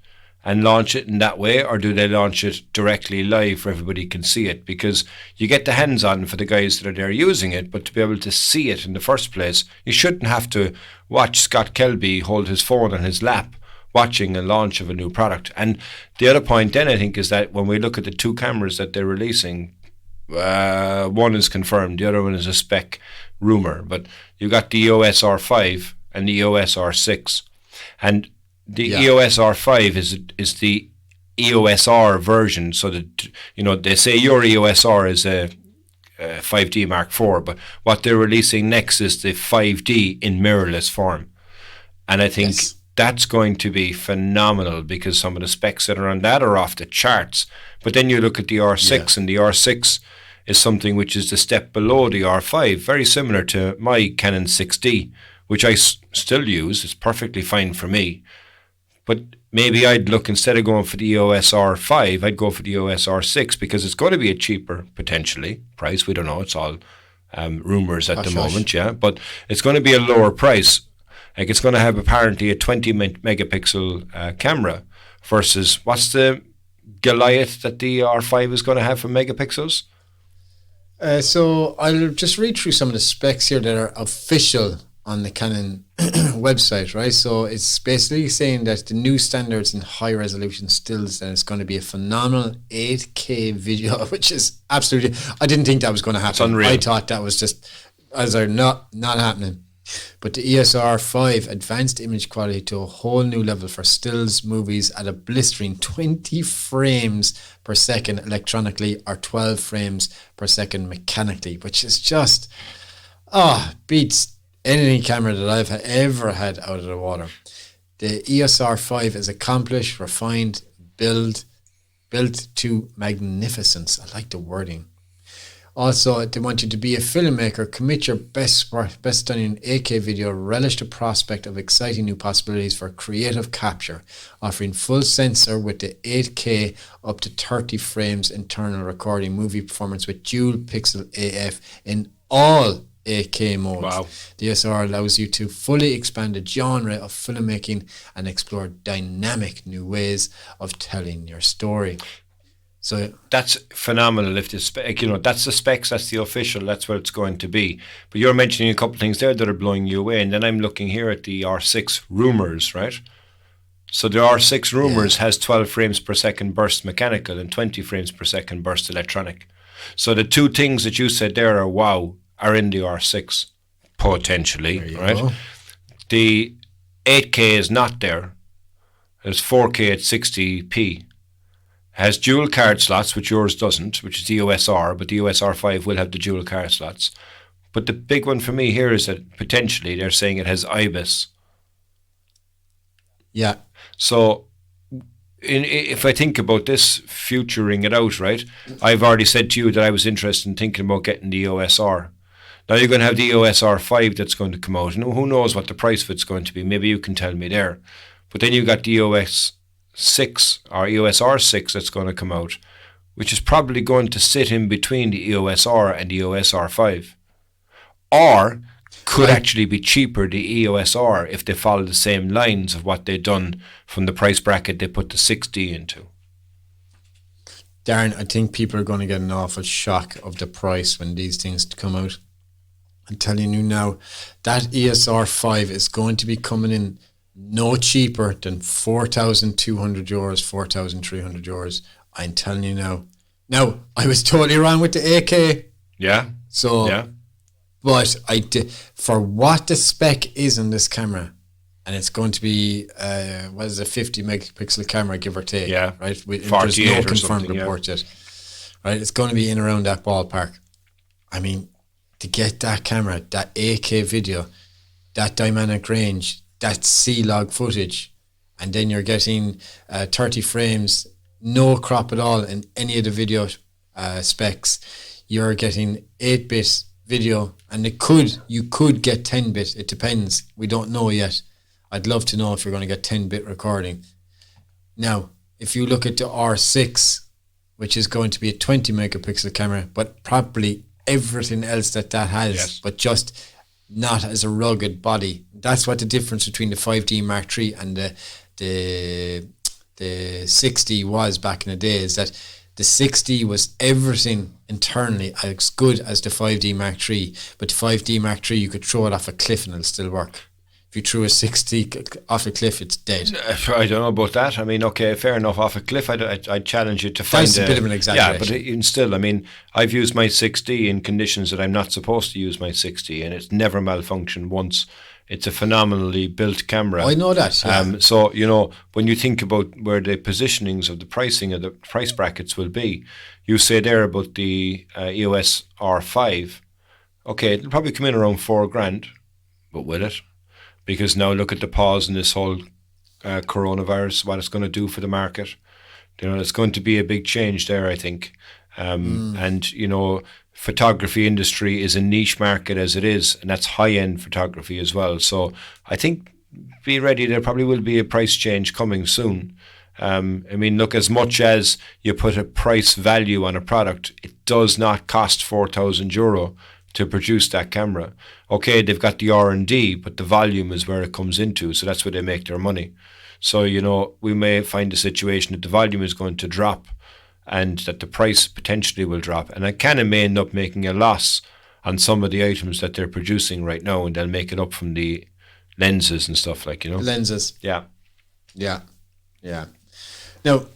and launch it in that way, or do they launch it directly live where everybody can see it? Because you get the hands on for the guys that are there using it, but to be able to see it in the first place, you shouldn't have to watch Scott Kelby hold his phone on his lap watching a launch of a new product. And the other point then, I think, is that when we look at the two cameras that they're releasing, one is confirmed, the other one is a spec rumor, but you got the EOS R5 and the EOS R6, and the EOS R5 is the EOS R version. So that, you know, they say your EOS R is a 5D Mark IV, but what they're releasing next is the 5D in mirrorless form, and I think that's going to be phenomenal because some of the specs that are on that are off the charts. But then you look at the R6, and the R6 is something which is the step below the R5, very similar to my Canon 6D, which I still use. It's perfectly fine for me. But maybe I'd look, instead of going for the EOS R5, I'd go for the EOS R6 because it's going to be a cheaper, potentially, price. We don't know. It's all rumours at the moment, but it's going to be a lower price. Like, it's going to have apparently a 20 megapixel camera versus, what's the Goliath that the R5 is going to have for megapixels? So I'll just read through some of the specs here that are official on the Canon website, right? So it's basically saying that the new standards in high resolution stills, that it's going to be a phenomenal 8K video, which is absolutely, I didn't think that was going to happen. It's unreal. I thought that was just, not happening. But the ESR 5 advanced image quality to a whole new level for stills movies at a blistering 20 frames per second electronically, or 12 frames per second mechanically, which is just beats any camera that I've ever had out of the water. The ESR 5 is accomplished, refined, built to magnificence. I like the wording. Also, they want you to be a filmmaker, commit your best stunning 8K video, relish the prospect of exciting new possibilities for creative capture, offering full sensor with the 8K up to 30 frames internal recording movie performance with dual pixel AF in all 8K modes. Wow. The DSLR allows you to fully expand the genre of filmmaking and explore dynamic new ways of telling your story. So that's phenomenal. If the spec, that's the specs, that's the official, that's what it's going to be. But you're mentioning a couple of things there that are blowing you away, and then I'm looking here at the R6 rumors, right? So the R6 rumors has 12 frames per second burst mechanical and 20 frames per second burst electronic. So the two things that you said there are in the R6 potentially, right? Go. The 8K is not there. There's 4K at 60p. Has dual card slots, which yours doesn't, which is the OSR, but the OSR 5 will have the dual card slots. But the big one for me here is that potentially they're saying it has IBIS. Yeah. So if I think about this, futuring it out, right, I've already said to you that I was interested in thinking about getting the OSR. Now you're going to have the OSR 5 that's going to come out. And who knows what the price of it's going to be. Maybe you can tell me there. But then you've got the EOS 6 or EOS R6 that's going to come out, which is probably going to sit in between the EOS R and the EOS R5, or could actually be cheaper, the EOS R, if they follow the same lines of what they've done from the price bracket they put the 6D into. Darren, I think people are going to get an awful shock of the price when these things come out. I'm telling you now, that ESR 5 is going to be coming in no cheaper than €4,200, €4,300. I'm telling you now. Now, I was totally wrong with the AK. Yeah. So, yeah. But I did, for what the spec is on this camera, and it's going to be, a 50 megapixel camera, give or take. Yeah. Right? There's 48 no or confirmed something, report yet. Right? It's going to be in around that ballpark. I mean, to get that camera, that 8K video, that dynamic range, that C-log footage, and then you're getting 30 frames, no crop at all in any of the video specs. You're getting 8-bit video, and you could get 10-bit. It depends. We don't know yet. I'd love to know if you're going to get 10-bit recording. Now, if you look at the R6, which is going to be a 20 megapixel camera, but probably everything else that has, yes, but just not as a rugged body. That's what the difference between the 5D Mark III and the 6D was back in the day, is that the 6D was everything internally as good as the 5D Mark III, but the 5D Mark III, you could throw it off a cliff and it'll still work. If you threw a 6D off a cliff, it's dead. I don't know about that. I mean, okay, fair enough. Off a cliff, I'd challenge you to find That's a bit of an exaggeration. Yeah, but even still, I mean, I've used my 6D in conditions that I'm not supposed to use my 6D, and it's never malfunctioned once. It's a phenomenally built camera. I know that. Yeah. So, when you think about where the positionings of the pricing of the price brackets will be, you say there about the EOS R5. Okay, it'll probably come in around $4,000, but will it? Because now look at the pause in this whole coronavirus, what it's going to do for the market. It's going to be a big change there, I think. And, photography industry is a niche market as it is, and that's high-end photography as well. So I think be ready. There probably will be a price change coming soon. I mean, look, as much as you put a price value on a product, it does not cost €4,000 to produce that camera. Okay, they've got the R&D, but the volume is where it comes into, so that's where they make their money. So, we may find a situation that the volume is going to drop and that the price potentially will drop. And it kind of may end up making a loss on some of the items that they're producing right now, and they'll make it up from the lenses and stuff Lenses. Yeah. Yeah. Yeah. Now,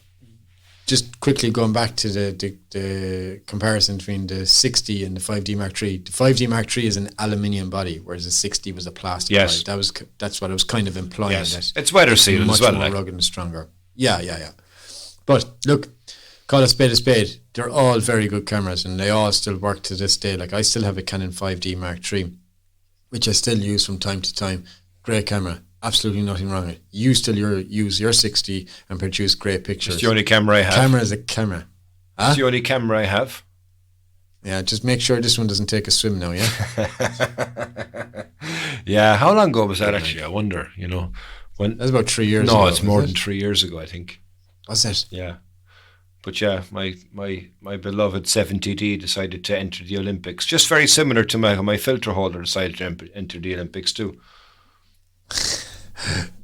just quickly going back to the comparison between the 6D and the 5D Mark III. The 5D Mark III is an aluminium body, whereas the 6D was a plastic yes, body. That's what I was kind of implying. Yes, that it's weather sealed as well. Much more rugged and stronger. Yeah. But look, call a spade a spade. They're all very good cameras, and they all still work to this day. Like, I still have a Canon 5D Mark III, which I still use from time to time. Great camera. Absolutely nothing wrong with it. You still use your 60 and produce great pictures. It's the only camera I have. Camera is a camera. It's the only camera I have. Yeah, just make sure this one doesn't take a swim now, yeah? Yeah, how long ago was that actually? I wonder, when... That's about 3 years ago. No, it's more than 3 years ago, I think. Was it? Yeah. But yeah, my beloved 70D decided to enter the Olympics. Just very similar to my filter holder decided to enter the Olympics too. Do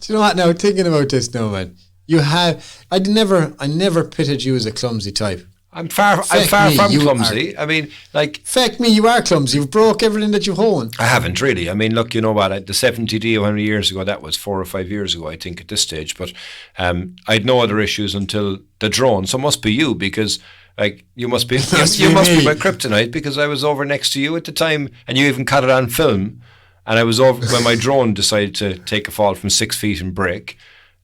you know what? Now thinking about this, now, man, I never pitted you as a clumsy type. I'm far from clumsy. I mean, like... Feck me, you are clumsy. You've broke everything that you own. I haven't really. I mean, look, you know what? The 70D, how many years ago? That was 4 or 5 years ago, I think, at this stage. But I had no other issues until the drone. So it must be you, because like you must be you must be my kryptonite, because I was over next to you at the time and you even caught it on film. And I was over when my drone decided to take a fall from 6 feet and break.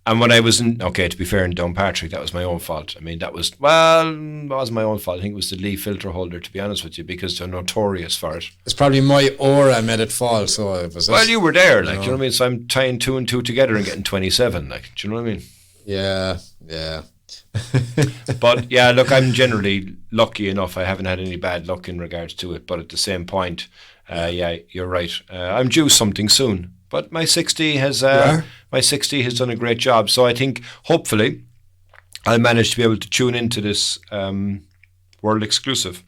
And when I was to be fair, in Downpatrick, that was my own fault. I mean, that wasn't my own fault. I think it was the Lee filter holder, to be honest with you, because they're notorious for it. It's probably my aura made it fall, so it was... Well, you were there, like, do you know what I mean? So I'm tying 2 and 2 together and getting 27, like, do you know what I mean? Yeah. But, yeah, look, I'm generally lucky enough. I haven't had any bad luck in regards to it, but at the same point, yeah, you're right. I'm due something soon. But my 60 has done a great job. So I think hopefully I'll manage to be able to tune into this world exclusive,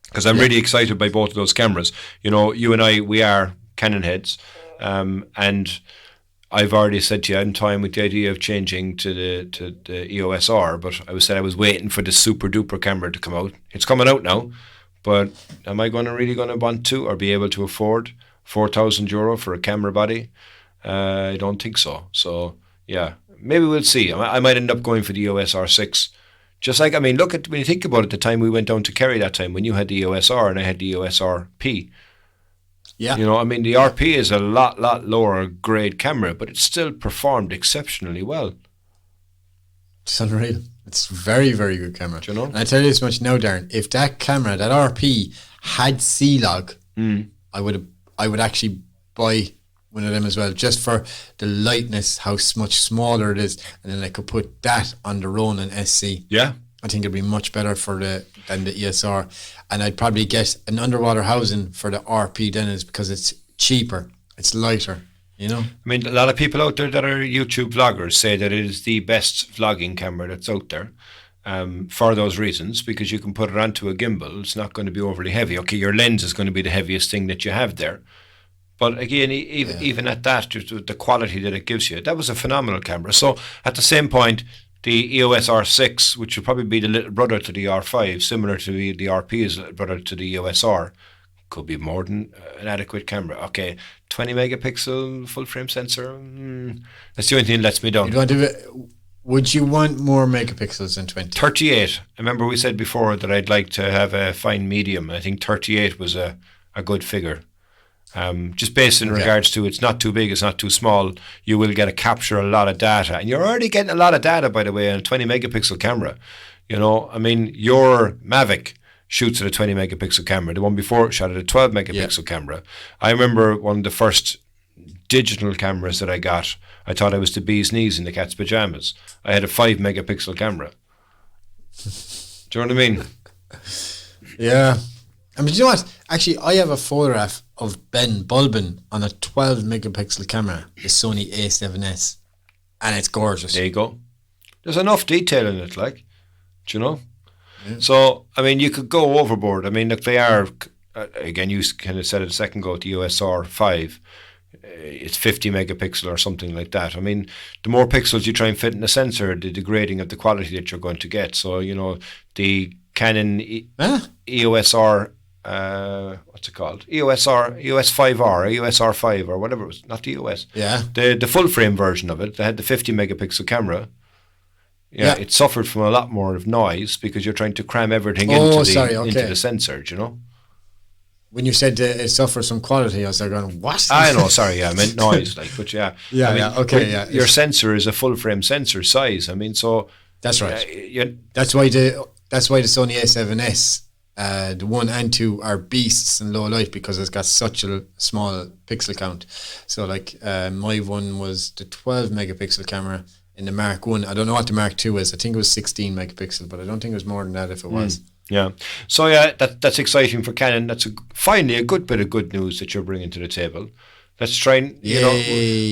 because I'm really excited by both of those cameras. You know, you and I, we are Canon heads, and I've already said to you I'm toying with the idea of changing to the EOS R, but I was waiting for the super duper camera to come out. It's coming out now, but am I really going to want to or be able to afford €4,000 for a camera body? I don't think so. So yeah, maybe we'll see. I might end up going for the EOS R6. Just like, I mean, look at when you think about it, the time we went down to Kerry that time when you had the EOS R and I had the EOS RP. Yeah. You know, I mean, the RP is a lot lower grade camera, but it still performed exceptionally well. It's unreal. It's very, very good camera. Do you know? And I tell you this much now, Darren, if that camera, that RP, had C-Log, I would actually buy one of them as well, just for the lightness, how much smaller it is, and then I could put that on the Ronin SC. Yeah. I think it'd be much better than the ESR, and I'd probably get an underwater housing for the RP then, is because it's cheaper, it's lighter, you know. I mean, a lot of people out there that are YouTube vloggers say that it is the best vlogging camera that's out there. For those reasons, because you can put it onto a gimbal, it's not going to be overly heavy. Okay, your lens is going to be the heaviest thing that you have there, but again, even at that, just the quality that it gives you, that was a phenomenal camera. So at the same point, the EOS R6, which would probably be the little brother to the R5, similar to the RP's little brother to the EOS R, could be more than an adequate camera. Okay, 20 megapixel full frame sensor, that's the only thing that lets me down. Would you want more megapixels than 20? 38. I remember we said before that I'd like to have a fine medium. I think 38 was a good figure. Just based in regards to it's not too big, it's not too small. You will capture a lot of data. And you're already getting a lot of data, by the way, on a 20 megapixel camera. You know, I mean, your Mavic shoots at a 20 megapixel camera. The one before shot at a 12 megapixel camera. I remember one of the first digital cameras that I got, I thought I was the bee's knees in the cat's pajamas. I had a 5 megapixel camera. Do you know what I mean? Yeah. I mean, do you know what? Actually, I have a photograph of Ben Bulbin on a 12 megapixel camera, the Sony A7S, and it's gorgeous. There you go. There's enough detail in it, like, do you know? Yeah. So, I mean, you could go overboard. I mean, look, they are, again, you kind of said it a second ago, the EOS R5. It's 50 megapixel or something like that. I mean, the more pixels you try and fit in a sensor, the degrading of the quality that you're going to get. So, you know, the Canon EOS R, what's it called? EOS 5R, EOS R5 or whatever it was, not the EOS. Yeah. The full frame version of it, they had the 50 megapixel camera. Yeah, it suffered from a lot more of noise because you're trying to cram everything into the sensor, do you know? When you said it suffers from quality, I was like going, what? I know, sorry, I meant noise, like, but yeah. Your sensor is a full frame sensor size. I mean, so that's right. That's why the Sony A7S, the 1 and 2 are beasts in low light because it's got such a small pixel count. So like my one was the 12 megapixel camera in the Mark 1. I don't know what the Mark 2 is. I think it was 16 megapixel, but I don't think it was more than that if it was. Yeah. So yeah, that's exciting for Canon. That's finally a good bit of good news that you're bringing to the table. Let's try and, you know,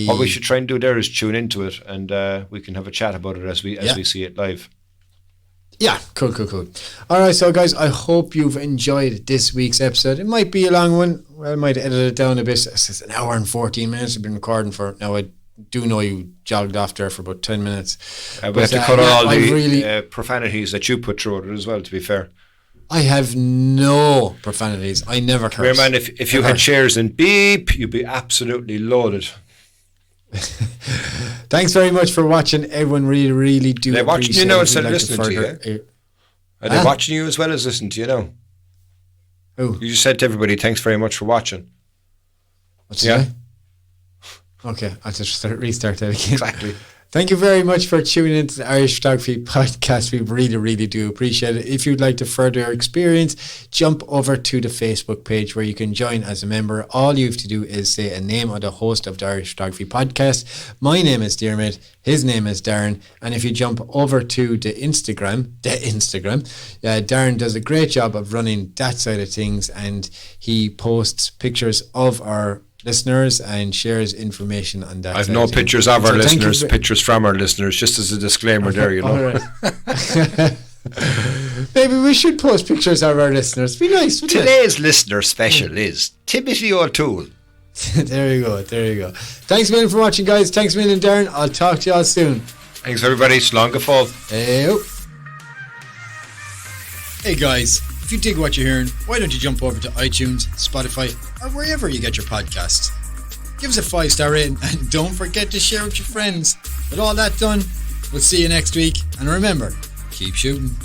what we should try and do there is tune into it and we can have a chat about it as we see it live. Yeah, cool. All right, so guys, I hope you've enjoyed this week's episode. It might be a long one. I might edit it down a bit. It's an hour and 14 minutes. I've been recording for now. I do know you jogged off there for about 10 minutes. We have to cut out all the profanities that you put through it as well, to be fair. I have no profanities. I never curse. Here, man, if you had shares in beep, you'd be absolutely loaded. Thanks very much for watching. Everyone really do. They're watching you now instead of listening to you. Are they watching you as well as listening to you now? Who? You just said to everybody, thanks very much for watching. What's that? Okay, I'll just restart that again. Exactly. Thank you very much for tuning into the Irish Photography Podcast. We really do appreciate it. If you'd like to further your experience, jump over to the Facebook page where you can join as a member. All you have to do is say a name of the host of the Irish Photography Podcast. My name is Diarmuid. His name is Darren. And if you jump over to the Instagram, Darren does a great job of running that side of things, and he posts pictures of our listeners and shares information on that. I've no pictures of our listeners, pictures from our listeners, just as a disclaimer there, you know. Right. Maybe we should post pictures of our listeners. Be nice. Today's listener special is Timothy O'Toole. There you go. Thanks a million for watching, guys. Thanks a million, Darren. I'll talk to y'all soon. Thanks, everybody. Slán go Hey, guys. If you dig what you're hearing, why don't you jump over to iTunes, Spotify, or wherever you get your podcasts. Give us a 5-star rating and don't forget to share with your friends. With all that done, we'll see you next week. And remember, keep shooting.